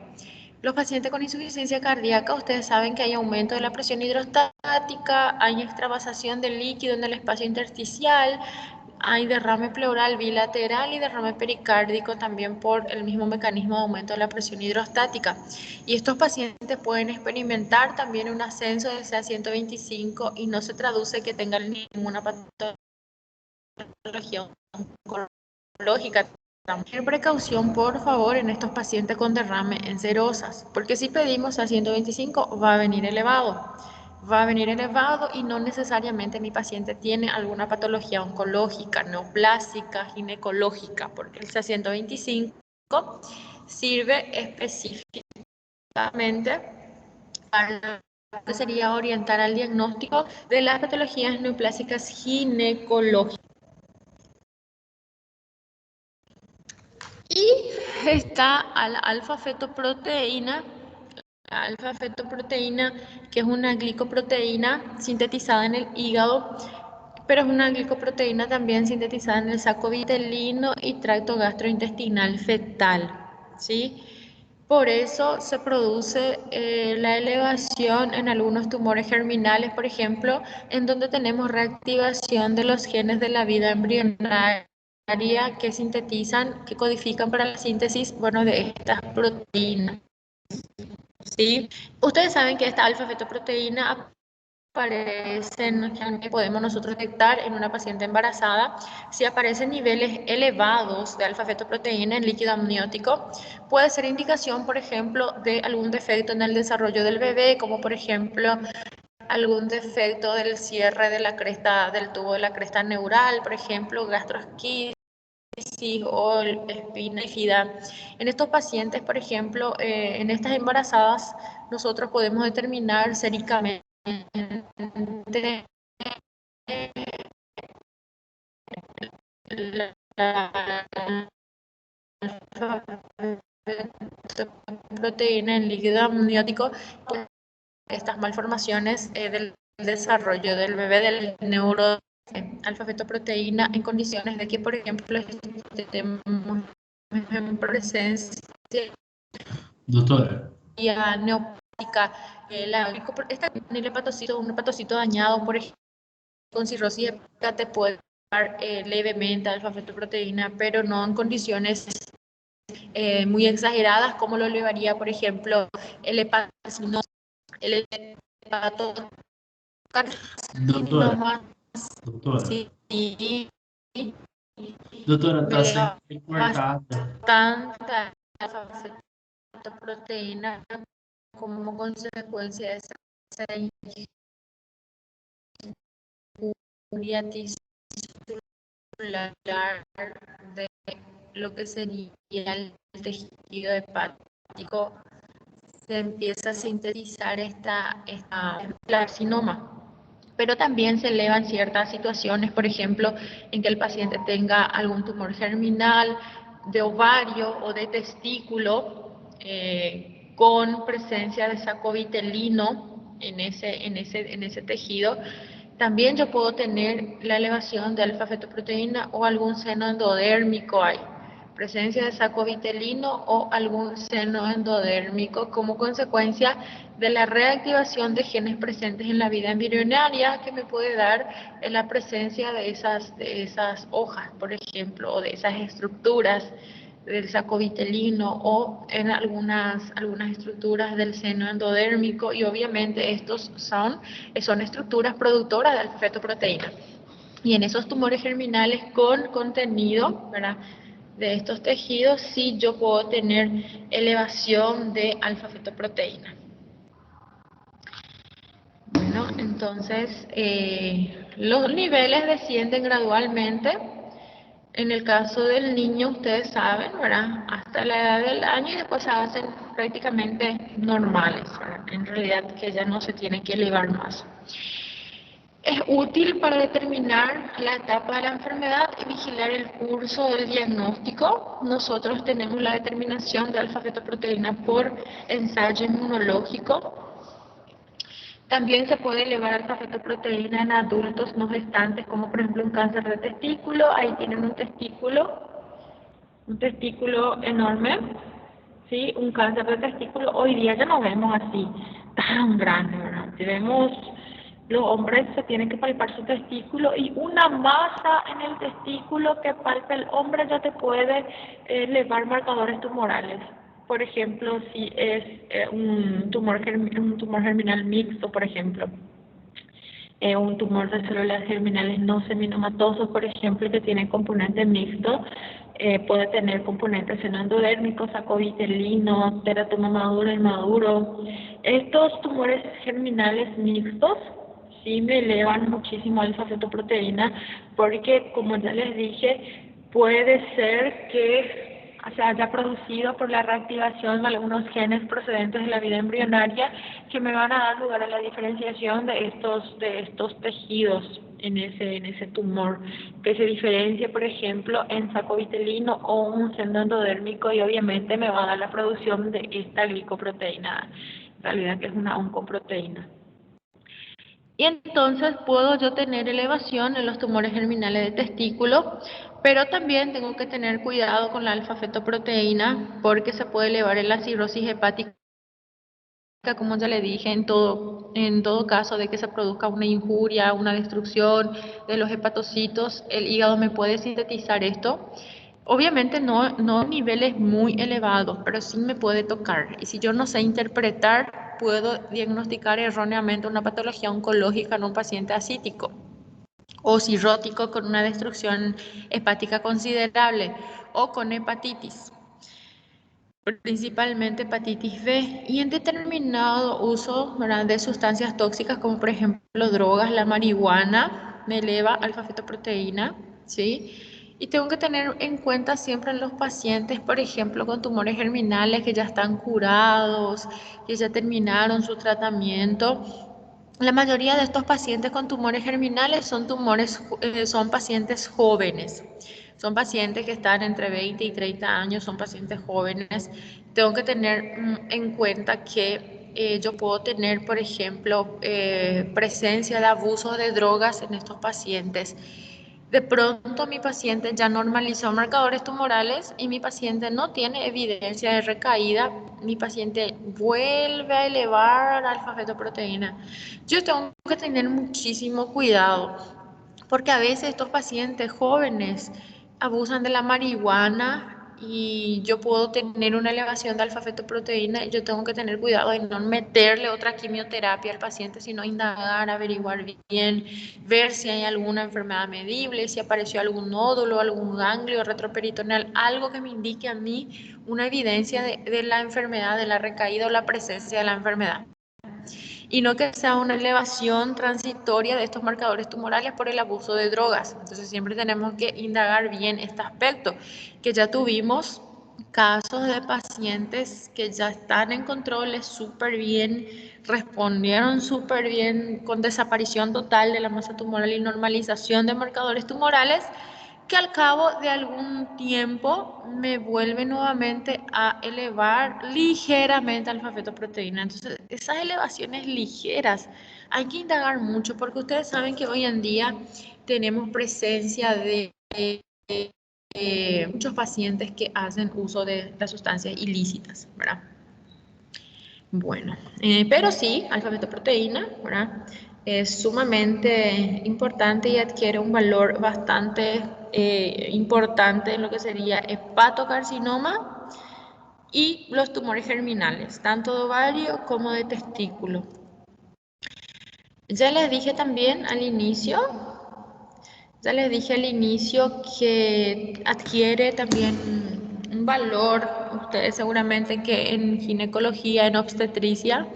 Speaker 1: Los pacientes con insuficiencia cardíaca, ustedes saben que hay aumento de la presión hidrostática, hay extravasación del líquido en el espacio intersticial, hay derrame pleural bilateral y derrame pericárdico también por el mismo mecanismo de aumento de la presión hidrostática. Y estos pacientes pueden experimentar también un ascenso del CA-125 y no se traduce que tengan ninguna patología patología oncológica. Tener precaución, por favor, en estos pacientes con derrame en serosas, porque si pedimos a 125 va a venir elevado. Va a venir elevado y no necesariamente mi paciente tiene alguna patología oncológica, neoplásica, ginecológica, porque el 125 sirve específicamente para lo que sería orientar al diagnóstico de las patologías neoplásicas ginecológicas. Y está la alfa-fetoproteína, que es una glicoproteína sintetizada en el hígado, pero es una glicoproteína también sintetizada en el saco vitelino y tracto gastrointestinal fetal, ¿sí? Por eso se produce la elevación en algunos tumores germinales, por ejemplo, en donde tenemos reactivación de los genes de la vida embrionaria que sintetizan, que codifican para la síntesis, bueno, de estas proteínas, ¿sí? Ustedes saben que esta alfa-fetoproteína aparecen, que podemos nosotros detectar en una paciente embarazada. Si aparecen niveles elevados de alfa-fetoproteína en líquido amniótico, puede ser indicación, por ejemplo, de algún defecto en el desarrollo del bebé, como por ejemplo algún defecto del cierre de la cresta, del tubo de la cresta neural, por ejemplo, gastrosquisis o espina bífida. En estos pacientes, por ejemplo, en estas embarazadas, nosotros podemos determinar séricamente la proteína en líquido amniótico, pues, estas malformaciones del desarrollo del bebé, del neuro alfa-fetoproteína en condiciones de que, por ejemplo, estemos en presencia
Speaker 2: Doctora,
Speaker 1: neoplásica, el hepatocito, un hepatocito dañado, por ejemplo, con cirrosis hepática te puede dar levemente alfa-fetoproteína, pero no en condiciones muy exageradas, como lo llevaría, por ejemplo, el hepatocito, el
Speaker 2: doctora,
Speaker 1: hepatocarcinoma,
Speaker 2: doctora,
Speaker 1: sí, y
Speaker 2: doutora,
Speaker 1: me
Speaker 2: está
Speaker 1: eleva
Speaker 2: sempre cortada.
Speaker 1: tanta proteína como consecuencia de esa injuria tisular de lo que sería el tejido hepático, se empieza a sintetizar esta carcinoma. Pero también se elevan ciertas situaciones, por ejemplo, en que el paciente tenga algún tumor germinal de ovario o de testículo con presencia de saco vitelino en ese tejido. También yo puedo tener la elevación de alfa-fetoproteína o algún seno endodérmico ahí, presencia de saco vitelino o algún seno endodérmico como consecuencia de la reactivación de genes presentes en la vida embrionaria que me puede dar en la presencia de esas hojas, por ejemplo, o de esas estructuras del saco vitelino o en algunas estructuras del seno endodérmico, y obviamente estos son estructuras productoras de alfa-fetoproteína. Y en esos tumores germinales con contenido, ¿verdad?, de estos tejidos, sí yo puedo tener elevación de alfa-fetoproteína. Bueno, entonces los niveles descienden gradualmente. En el caso del niño, ustedes saben, ¿verdad?, hasta la edad del año, y después se hacen prácticamente normales, ¿verdad?, en realidad que ya no se tiene que elevar más. Es útil para determinar la etapa de la enfermedad y vigilar el curso del diagnóstico. Nosotros tenemos la determinación de alfa-fetoproteína por ensayo inmunológico. También se puede elevar alfa-fetoproteína en adultos no gestantes, como por ejemplo un cáncer de testículo. Ahí tienen un testículo enorme, ¿sí? Un cáncer de testículo. Hoy día ya no vemos así tan grande, ¿verdad? Si vemos, los hombres se tienen que palpar su testículo, y una masa en el testículo que palpa el hombre ya te puede elevar marcadores tumorales. Por ejemplo, si es un tumor germinal mixto, por ejemplo. un tumor de células germinales no seminomatoso, por ejemplo, que tiene componente mixto, puede tener componentes endodérmicos, sacovitelino, teratoma maduro, inmaduro. Estos tumores germinales mixtos sí me elevan muchísimo alfa-fetoproteína porque, como ya les dije, puede ser que se haya producido por la reactivación de algunos genes procedentes de la vida embrionaria que me van a dar lugar a la diferenciación de estos tejidos en ese tumor, que se diferencie, por ejemplo, en sacovitelino o un seno endodérmico, y obviamente me va a dar la producción de esta glicoproteína, en realidad que es una oncoproteína. Y entonces puedo yo tener elevación en los tumores germinales de testículo, pero también tengo que tener cuidado con la alfa-fetoproteína porque se puede elevar en la cirrosis hepática, como ya le dije, en todo caso de que se produzca una injuria, una destrucción de los hepatocitos, el hígado me puede sintetizar esto. Obviamente no niveles muy elevados, pero sí me puede tocar. Y si yo no sé interpretar, puedo diagnosticar erróneamente una patología oncológica en un paciente ascítico o cirrótico con una destrucción hepática considerable o con hepatitis, principalmente hepatitis B, y en determinado uso, ¿verdad?, de sustancias tóxicas como por ejemplo drogas, la marihuana me eleva alfa-fetoproteína, ¿sí? Y tengo que tener en cuenta siempre en los pacientes, por ejemplo, con tumores germinales que ya están curados, que ya terminaron su tratamiento. La mayoría de estos pacientes con tumores germinales son pacientes jóvenes. Son pacientes que están entre 20 y 30 años, son pacientes jóvenes. Tengo que tener en cuenta que yo puedo tener, por ejemplo, presencia de abuso de drogas en estos pacientes. De pronto mi paciente ya normalizó marcadores tumorales y mi paciente no tiene evidencia de recaída. Mi paciente vuelve a elevar alfa-fetoproteína. Yo tengo que tener muchísimo cuidado porque a veces estos pacientes jóvenes abusan de la marihuana y yo puedo tener una elevación de alfa-fetoproteína y yo tengo que tener cuidado de no meterle otra quimioterapia al paciente, sino indagar, averiguar bien, ver si hay alguna enfermedad medible, si apareció algún nódulo, algún ganglio retroperitoneal, algo que me indique a mí una evidencia de la enfermedad, de la recaída o la presencia de la enfermedad, y no que sea una elevación transitoria de estos marcadores tumorales por el abuso de drogas. Entonces siempre tenemos que indagar bien este aspecto, que ya tuvimos casos de pacientes que ya están en controles súper bien, respondieron súper bien con desaparición total de la masa tumoral y normalización de marcadores tumorales, que al cabo de algún tiempo me vuelve nuevamente a elevar ligeramente alfa-fetoproteína. Entonces, esas elevaciones ligeras hay que indagar mucho porque ustedes saben que hoy en día tenemos presencia de muchos pacientes que hacen uso de las sustancias ilícitas, ¿verdad? Bueno, pero sí, alfa-fetoproteína, ¿verdad?, es sumamente importante y adquiere un valor bastante importante en lo que sería hepatocarcinoma y los tumores germinales, tanto de ovario como de testículo. Ya les dije también al inicio, que adquiere también un valor, ustedes seguramente que en ginecología, en obstetricia,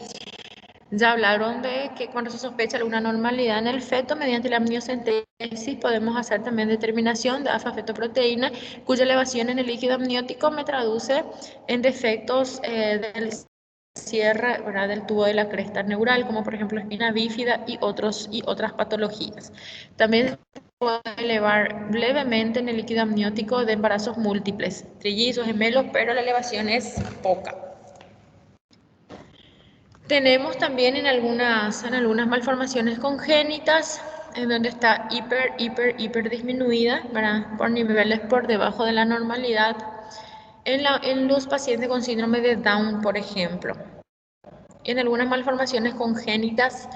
Speaker 1: ya hablaron de que cuando se sospecha alguna normalidad en el feto, mediante la amniocentesis podemos hacer también determinación de alfa-fetoproteína, cuya elevación en el líquido amniótico me traduce en defectos del cierre, ¿verdad?, del tubo de la cresta neural, como por ejemplo espina bífida y otras patologías. También puede elevar levemente en el líquido amniótico de embarazos múltiples, trillizos, gemelos, pero la elevación es poca. Tenemos también en algunas malformaciones congénitas, en donde está hiper disminuida, ¿verdad?, por niveles por debajo de la normalidad, en los pacientes con síndrome de Down, por ejemplo. En algunas malformaciones congénitas,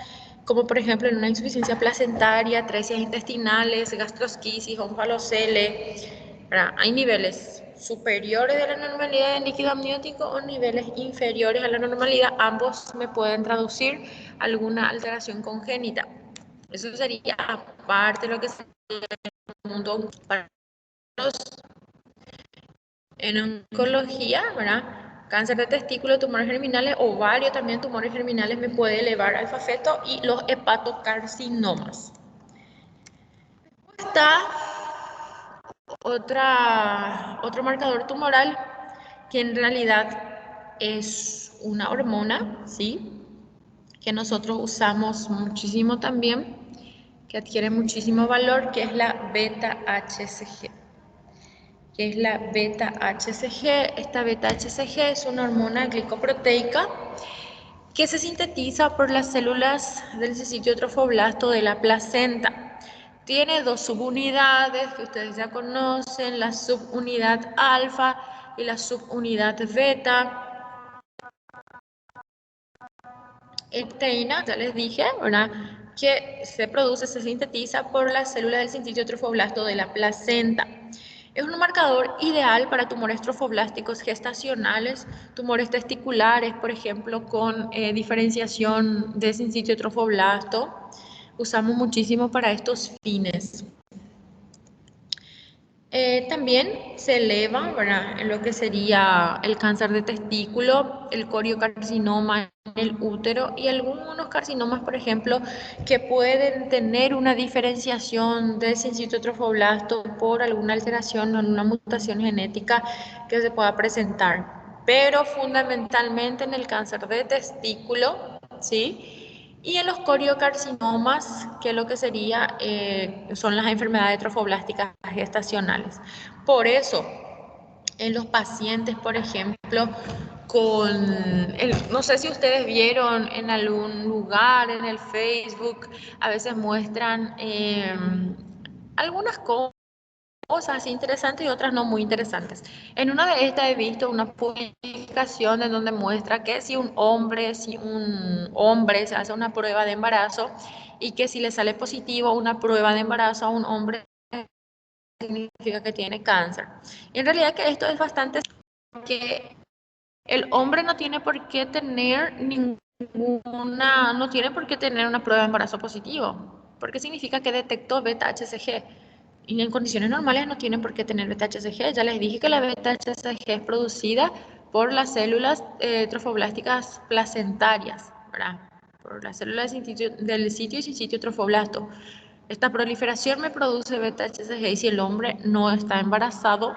Speaker 1: como por ejemplo en una insuficiencia placentaria, atresia intestinales, gastrosquisis, onfalocele, ¿verdad?, hay niveles superiores de la normalidad del líquido amniótico o niveles inferiores a la normalidad. Ambos me pueden traducir alguna alteración congénita. Eso sería aparte de lo que sería el mundo para los en oncología, ¿verdad? Cáncer de testículo, tumores germinales, ovario, también tumores germinales me puede elevar alfa feto y los hepatocarcinomas. Está otro marcador tumoral que en realidad es una hormona, ¿sí? Que nosotros usamos muchísimo también, que adquiere muchísimo valor, que es la beta-HCG. Que es la beta-HCG. Esta beta-HCG es una hormona glicoproteica que se sintetiza por las células del sitio trofoblasto de la placenta. Tiene dos subunidades que ustedes ya conocen, la subunidad alfa y la subunidad beta. Proteína, ya les dije, ¿verdad? Que se sintetiza por las células del sitio trofoblasto de la placenta. Es un marcador ideal para tumores trofoblásticos gestacionales, tumores testiculares, por ejemplo, con diferenciación de sitio trofoblasto. Usamos muchísimo para estos fines. También se eleva, ¿verdad?, en lo que sería el cáncer de testículo, el coriocarcinoma en el útero y algunos carcinomas, por ejemplo, que pueden tener una diferenciación de sincito trofoblasto por alguna alteración o una mutación genética que se pueda presentar. Pero fundamentalmente en el cáncer de testículo, ¿sí?, y en los coriocarcinomas, que lo que sería, son las enfermedades trofoblásticas gestacionales. Por eso, en los pacientes, por ejemplo, no sé si ustedes vieron en algún lugar, en el Facebook, a veces muestran algunas cosas interesantes y otras no muy interesantes. En una de estas he visto una publicación en donde muestra que si un hombre se hace una prueba de embarazo y que si le sale positivo una prueba de embarazo a un hombre significa que tiene cáncer. Y en realidad que esto es bastante, que el hombre no tiene por qué tener no tiene por qué tener una prueba de embarazo positivo, porque significa que detectó beta-HCG. Y en condiciones normales no tienen por qué tener beta-HCG. Ya les dije que la beta-HCG es producida por las células trofoblásticas placentarias, ¿verdad? Por las células del sitio y sin sitio trofoblasto. Esta proliferación me produce beta-HCG y si el hombre no está embarazado,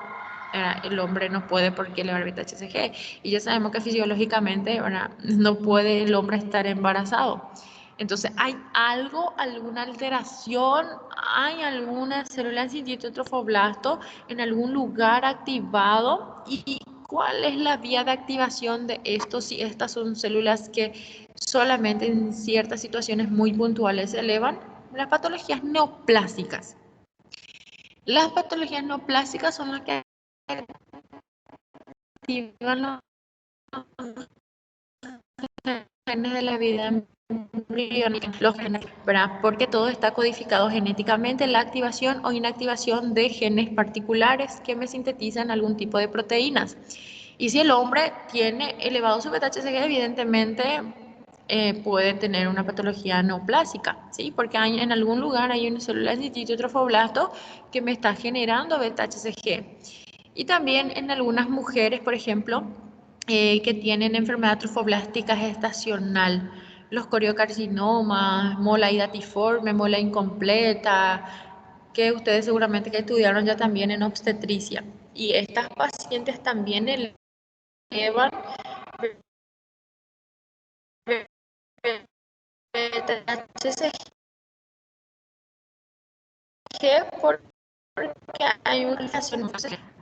Speaker 1: el hombre no puede por qué elevar beta-HCG. Y ya sabemos que fisiológicamente, ¿verdad?, no puede el hombre estar embarazado. Entonces, ¿hay alguna alteración? ¿Hay alguna célula en sitio trofoblasto en algún lugar activado? ¿Y cuál es la vía de activación de esto? Si estas son células que solamente en ciertas situaciones muy puntuales se elevan. Las patologías neoplásicas. Las patologías neoplásicas son las que activan los genes de la vida embrionaria, los genes, ¿verdad? Porque todo está codificado genéticamente, la activación o inactivación de genes particulares que me sintetizan algún tipo de proteínas. Y si el hombre tiene elevado su beta-HCG, evidentemente puede tener una patología neoplásica, ¿sí? Porque en algún lugar hay una célula del sitio trofoblasto que me está generando beta-HCG. Y también en algunas mujeres, por ejemplo, que tienen enfermedad trofoblástica gestacional, los coriocarcinomas, mola hidatiforme, mola incompleta, que ustedes seguramente que estudiaron ya también en obstetricia. Y estas pacientes también elevan beta-HCG porque hay una relación.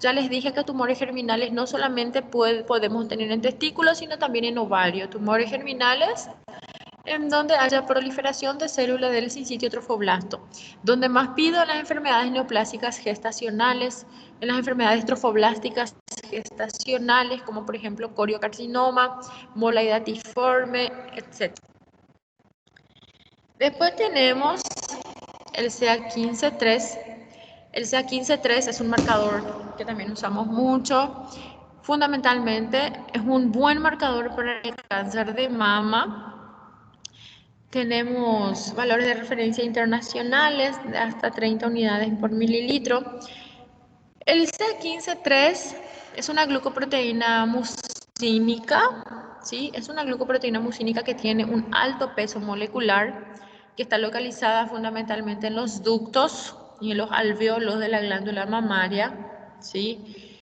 Speaker 1: Ya les dije que tumores germinales no solamente podemos tener en testículos, sino también en ovario. Tumores germinales en donde haya proliferación de células del sincitio trofoblasto. Donde más pido en las enfermedades neoplásicas gestacionales, en las enfermedades trofoblásticas gestacionales, como por ejemplo coriocarcinoma, mola hidatiforme, etc. Después tenemos el CA15-3. El CA15-3 es un marcador que también usamos mucho. Fundamentalmente es un buen marcador para el cáncer de mama. Tenemos valores de referencia internacionales de hasta 30 unidades por mililitro. El C15-3 es una glucoproteína mucínica, ¿sí? Es una glucoproteína mucínica que tiene un alto peso molecular, que está localizada fundamentalmente en los ductos y en los alvéolos de la glándula mamaria, ¿sí?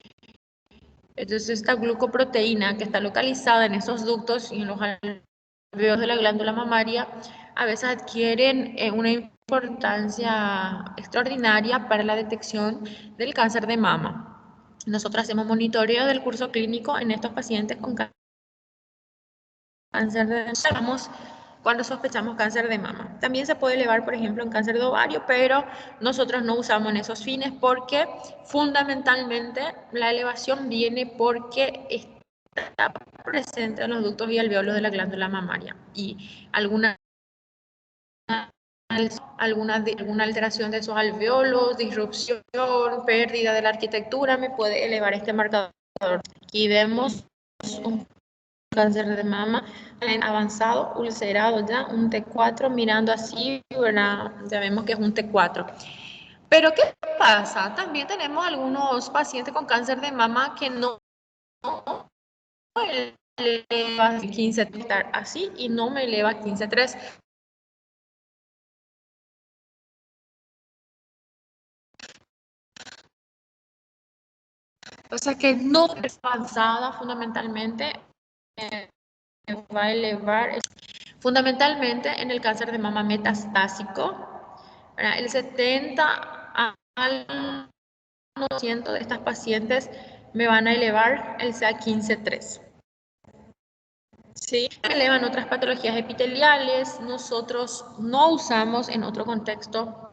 Speaker 1: Entonces esta glucoproteína que está localizada en esos ductos y en los alvéolos de la glándula mamaria a veces adquieren una importancia extraordinaria para la detección del cáncer de mama. Nosotros hacemos monitoreo del curso clínico en estos pacientes con cáncer de mama cuando sospechamos cáncer de mama. También se puede elevar, por ejemplo, en cáncer de ovario, pero nosotros no usamos en esos fines porque fundamentalmente la elevación viene porque está presente en los ductos y alvéolos de la glándula mamaria y alguna alteración de esos alvéolos, disrupción, pérdida de la arquitectura me puede elevar este marcador. Aquí vemos un cáncer de mama avanzado, ulcerado ya, un T4, mirando así, ¿verdad? Ya vemos que es un T4. Pero ¿qué pasa? También tenemos algunos pacientes con cáncer de mama que no eleva 15 así y no me eleva 15.3. O sea que no es avanzada fundamentalmente, va a elevar fundamentalmente en el cáncer de mama metastásico. El 70 al 1% de estas pacientes me van a elevar el CA15-3. Sí, me elevan otras patologías epiteliales, nosotros no usamos en otro contexto.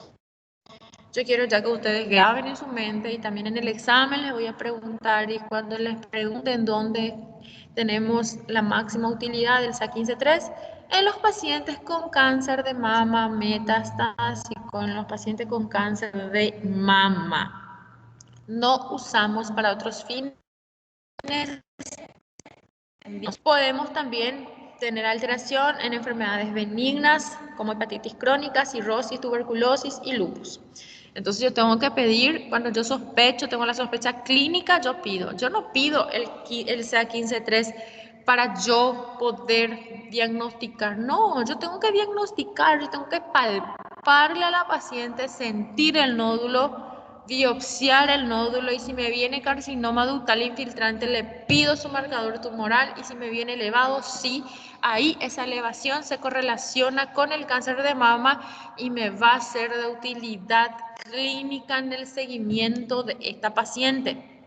Speaker 1: Yo quiero ya que ustedes graben en su mente y también en el examen les voy a preguntar y cuando les pregunten dónde tenemos la máxima utilidad del SA15-3, en los pacientes con cáncer de mama metastásico, en los pacientes con cáncer de mama. No usamos para otros fines. Podemos también tener alteración en enfermedades benignas como hepatitis crónica, cirrosis, tuberculosis y lupus. Entonces yo tengo que pedir, cuando yo sospecho, tengo la sospecha clínica, yo pido. Yo no pido el CA15-3 para yo poder diagnosticar. No, yo tengo que diagnosticar, yo tengo que palparle a la paciente, sentir el nódulo, biopsiar el nódulo y si me viene carcinoma ductal infiltrante le pido su marcador tumoral y si me viene elevado, sí, ahí esa elevación se correlaciona con el cáncer de mama y me va a ser de utilidad clínica en el seguimiento de esta paciente.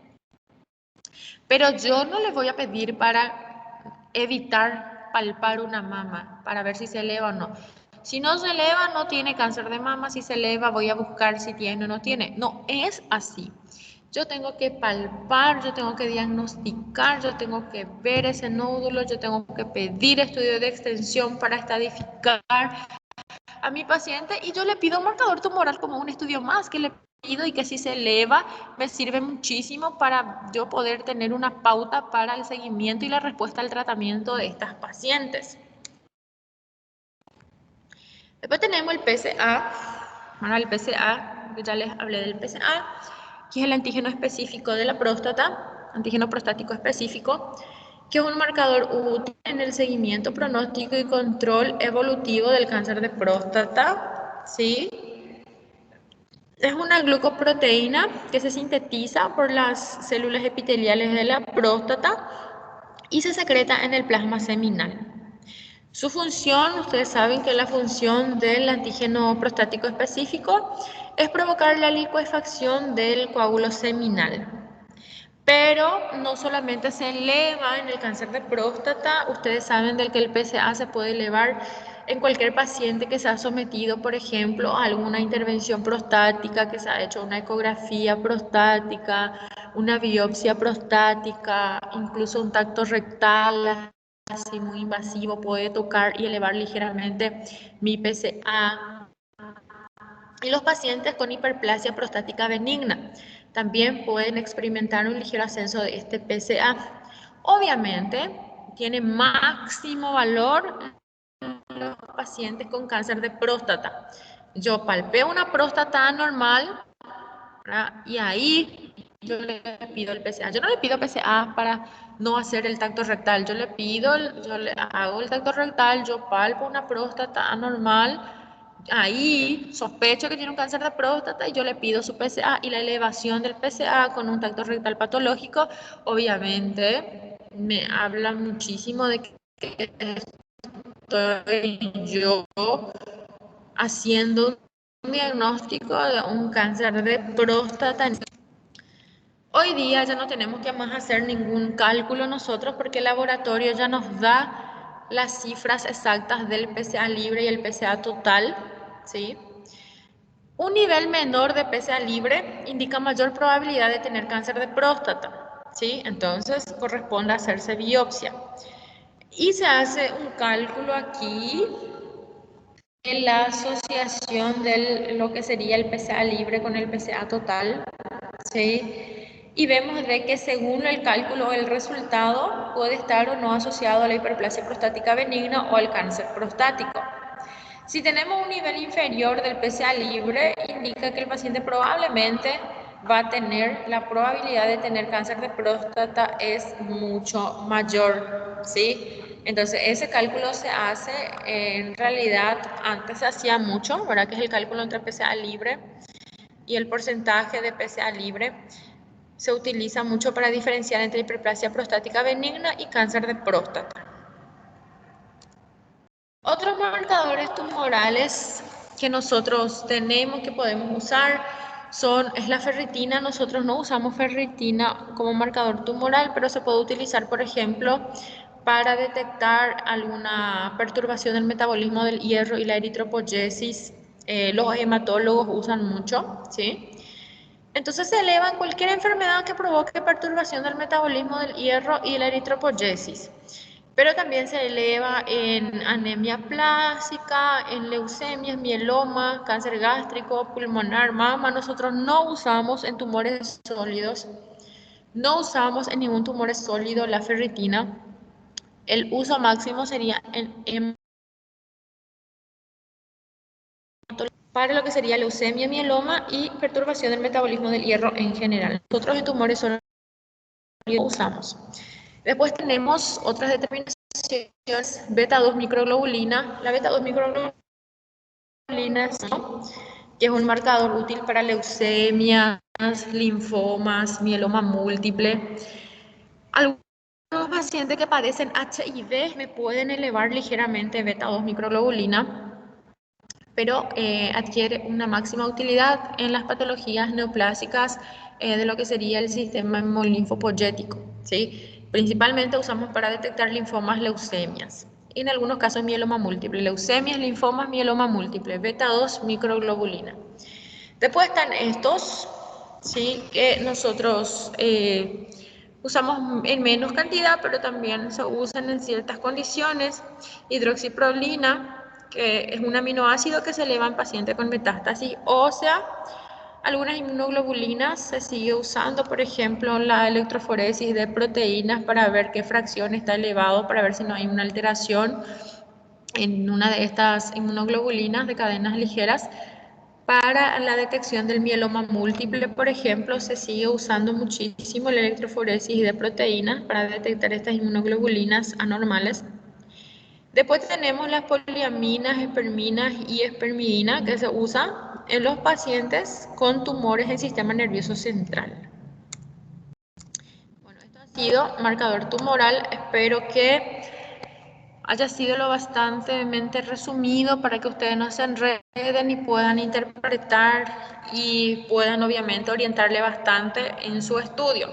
Speaker 1: Pero yo no le voy a pedir para evitar palpar una mama, para ver si se eleva o no. Si no se eleva, no tiene cáncer de mama. Si se eleva, voy a buscar si tiene o no tiene. No, es así. Yo tengo que palpar, yo tengo que diagnosticar, yo tengo que ver ese nódulo, yo tengo que pedir estudio de extensión para estadificar a mi paciente y yo le pido un marcador tumoral como un estudio más que le pido y que si se eleva me sirve muchísimo para yo poder tener una pauta para el seguimiento y la respuesta al tratamiento de estas pacientes. Después tenemos el PSA, bueno, el PSA, ya les hablé del PSA, que es el antígeno específico de la próstata, antígeno prostático específico, que es un marcador útil en el seguimiento, pronóstico y control evolutivo del cáncer de próstata, ¿sí? Es una glucoproteína que se sintetiza por las células epiteliales de la próstata y se secreta en el plasma seminal. Su función, ustedes saben que la función del antígeno prostático específico es provocar la licuefacción del coágulo seminal. Pero no solamente se eleva en el cáncer de próstata, ustedes saben del que el PSA se puede elevar en cualquier paciente que se ha sometido, por ejemplo, a alguna intervención prostática, que se ha hecho una ecografía prostática, una biopsia prostática, incluso un tacto rectal así muy invasivo puede tocar y elevar ligeramente mi PSA. Y los pacientes con hiperplasia prostática benigna también pueden experimentar un ligero ascenso de este PSA. Obviamente, tiene máximo valor los pacientes con cáncer de próstata. Yo palpeo una próstata anormal, ¿verdad? Y ahí yo le pido el PSA. Yo no le pido PSA para no hacer el tacto rectal. Yo le hago el tacto rectal, yo palpo una próstata anormal. Ahí sospecho que tiene un cáncer de próstata y yo le pido su PSA y la elevación del PSA con un tacto rectal patológico, obviamente me habla muchísimo de que estoy yo haciendo un diagnóstico de un cáncer de próstata. Hoy día ya no tenemos que más hacer ningún cálculo nosotros porque el laboratorio ya nos da las cifras exactas del PSA libre y el PSA total, ¿sí? Un nivel menor de PSA libre indica mayor probabilidad de tener cáncer de próstata, ¿sí? Entonces corresponde hacerse biopsia. Y se hace un cálculo aquí en la asociación de lo que sería el PSA libre con el PSA total, ¿sí? Y vemos de que según el cálculo el resultado puede estar o no asociado a la hiperplasia prostática benigna o al cáncer prostático. Si tenemos un nivel inferior del PSA libre, indica que el paciente probablemente va a tener, la probabilidad de tener cáncer de próstata es mucho mayor, ¿sí? Entonces ese cálculo se hace, en realidad antes se hacía mucho, ¿verdad? Que es el cálculo entre PSA libre y el porcentaje de PSA libre. Se utiliza mucho para diferenciar entre hiperplasia prostática benigna y cáncer de próstata. Otros marcadores tumorales que nosotros tenemos, que podemos usar, es la ferritina. Nosotros no usamos ferritina como marcador tumoral, pero se puede utilizar, por ejemplo, para detectar alguna perturbación del metabolismo del hierro y la eritropoyesis. Los hematólogos usan mucho, ¿sí? Entonces se eleva en cualquier enfermedad que provoque perturbación del metabolismo del hierro y la eritropoyesis. Pero también se eleva en anemia plástica, en leucemias, mieloma, cáncer gástrico, pulmonar, mama. Nosotros no usamos en tumores sólidos, no usamos en ningún tumor sólido la ferritina. El uso máximo sería en para lo que sería leucemia, mieloma y perturbación del metabolismo del hierro en general. Nosotros en tumores sólidos usamos. Después tenemos otras determinaciones, beta-2 microglobulina. La beta-2 microglobulina, ¿no?, que es un marcador útil para leucemias, linfomas, mieloma múltiple. Algunos pacientes que padecen HIV me pueden elevar ligeramente beta-2 microglobulina, pero adquiere una máxima utilidad en las patologías neoplásicas de lo que sería el sistema hemolinfopoyético, ¿sí? Principalmente usamos para detectar linfomas, leucemias, y en algunos casos mieloma múltiple, leucemias, linfomas, mieloma múltiple, beta-2 microglobulina. Después están estos, ¿sí?, que nosotros usamos en menos cantidad, pero también se usan en ciertas condiciones. Hidroxiprolina, que es un aminoácido que se eleva en pacientes con metástasis ósea. Algunas inmunoglobulinas se sigue usando, por ejemplo, la electroforesis de proteínas para ver qué fracción está elevado, para ver si no hay una alteración en una de estas inmunoglobulinas de cadenas ligeras. Para la detección del mieloma múltiple, por ejemplo, se sigue usando muchísimo la electroforesis de proteínas para detectar estas inmunoglobulinas anormales. Después tenemos las poliaminas, esperminas y espermidina, que se usan en los pacientes con tumores del sistema nervioso central. Bueno, esto ha sido marcador tumoral. Espero que haya sido lo bastantemente resumido para que ustedes no se enreden y puedan interpretar y puedan obviamente orientarle bastante en su estudio.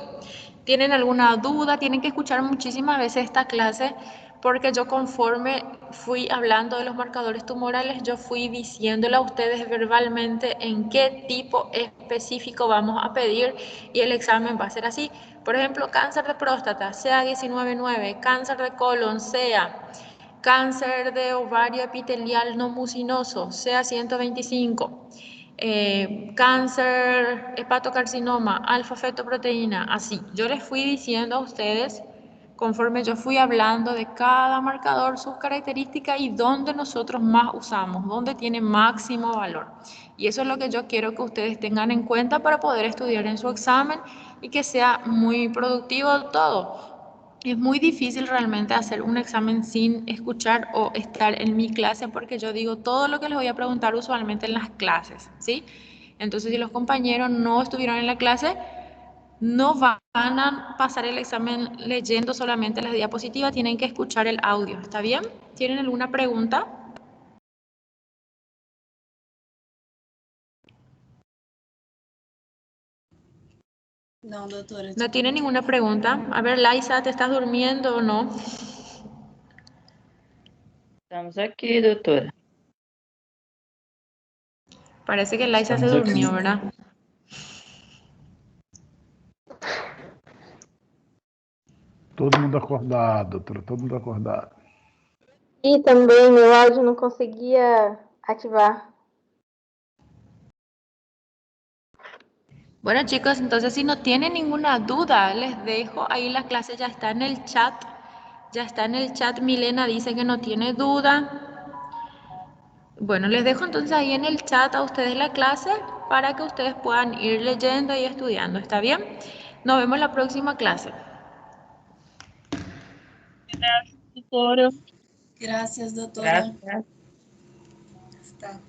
Speaker 1: ¿Tienen alguna duda? Tienen que escuchar muchísimas veces esta clase, porque yo, conforme fui hablando de los marcadores tumorales, yo fui diciéndole a ustedes verbalmente en qué tipo específico vamos a pedir, y el examen va a ser así. Por ejemplo, cáncer de próstata, CA 19-9, cáncer de colon, CA, cáncer de ovario epitelial no mucinoso, CA 125, cáncer hepatocarcinoma, alfa-fetoproteína, así. Yo les fui diciendo a ustedes conforme yo fui hablando de cada marcador, sus características y dónde nosotros más usamos, dónde tiene máximo valor. Y eso es lo que yo quiero que ustedes tengan en cuenta para poder estudiar en su examen y que sea muy productivo todo. Es muy difícil realmente hacer un examen sin escuchar o estar en mi clase porque yo digo todo lo que les voy a preguntar usualmente en las clases, ¿sí? Entonces, si los compañeros no estuvieron en la clase, no van a pasar el examen leyendo solamente las diapositivas, tienen que escuchar el audio, ¿está bien? ¿Tienen alguna pregunta?
Speaker 3: No, doctora.
Speaker 1: ¿No tiene ninguna pregunta? A ver, Laisa, ¿te estás durmiendo o no?
Speaker 4: Estamos aqui, doutora.
Speaker 1: Parece que Laisa se
Speaker 2: Estamos aquí.
Speaker 1: durmió, ¿verdad?
Speaker 5: Todo mundo acordado, doutora, todo mundo acordado.
Speaker 6: E também meu áudio não conseguia ativar.
Speaker 1: Bueno, chicos, entonces si no tienen ninguna duda, les dejo ahí la clase, ya está en el chat. Ya está en el chat, Milena dice que no tiene duda. Bueno, les dejo entonces ahí en el chat a ustedes la clase para que ustedes puedan ir leyendo y estudiando, ¿está bien? Nos vemos en la próxima clase.
Speaker 4: Doutora.
Speaker 3: Gracias, doutora.
Speaker 4: Graças.
Speaker 3: Está.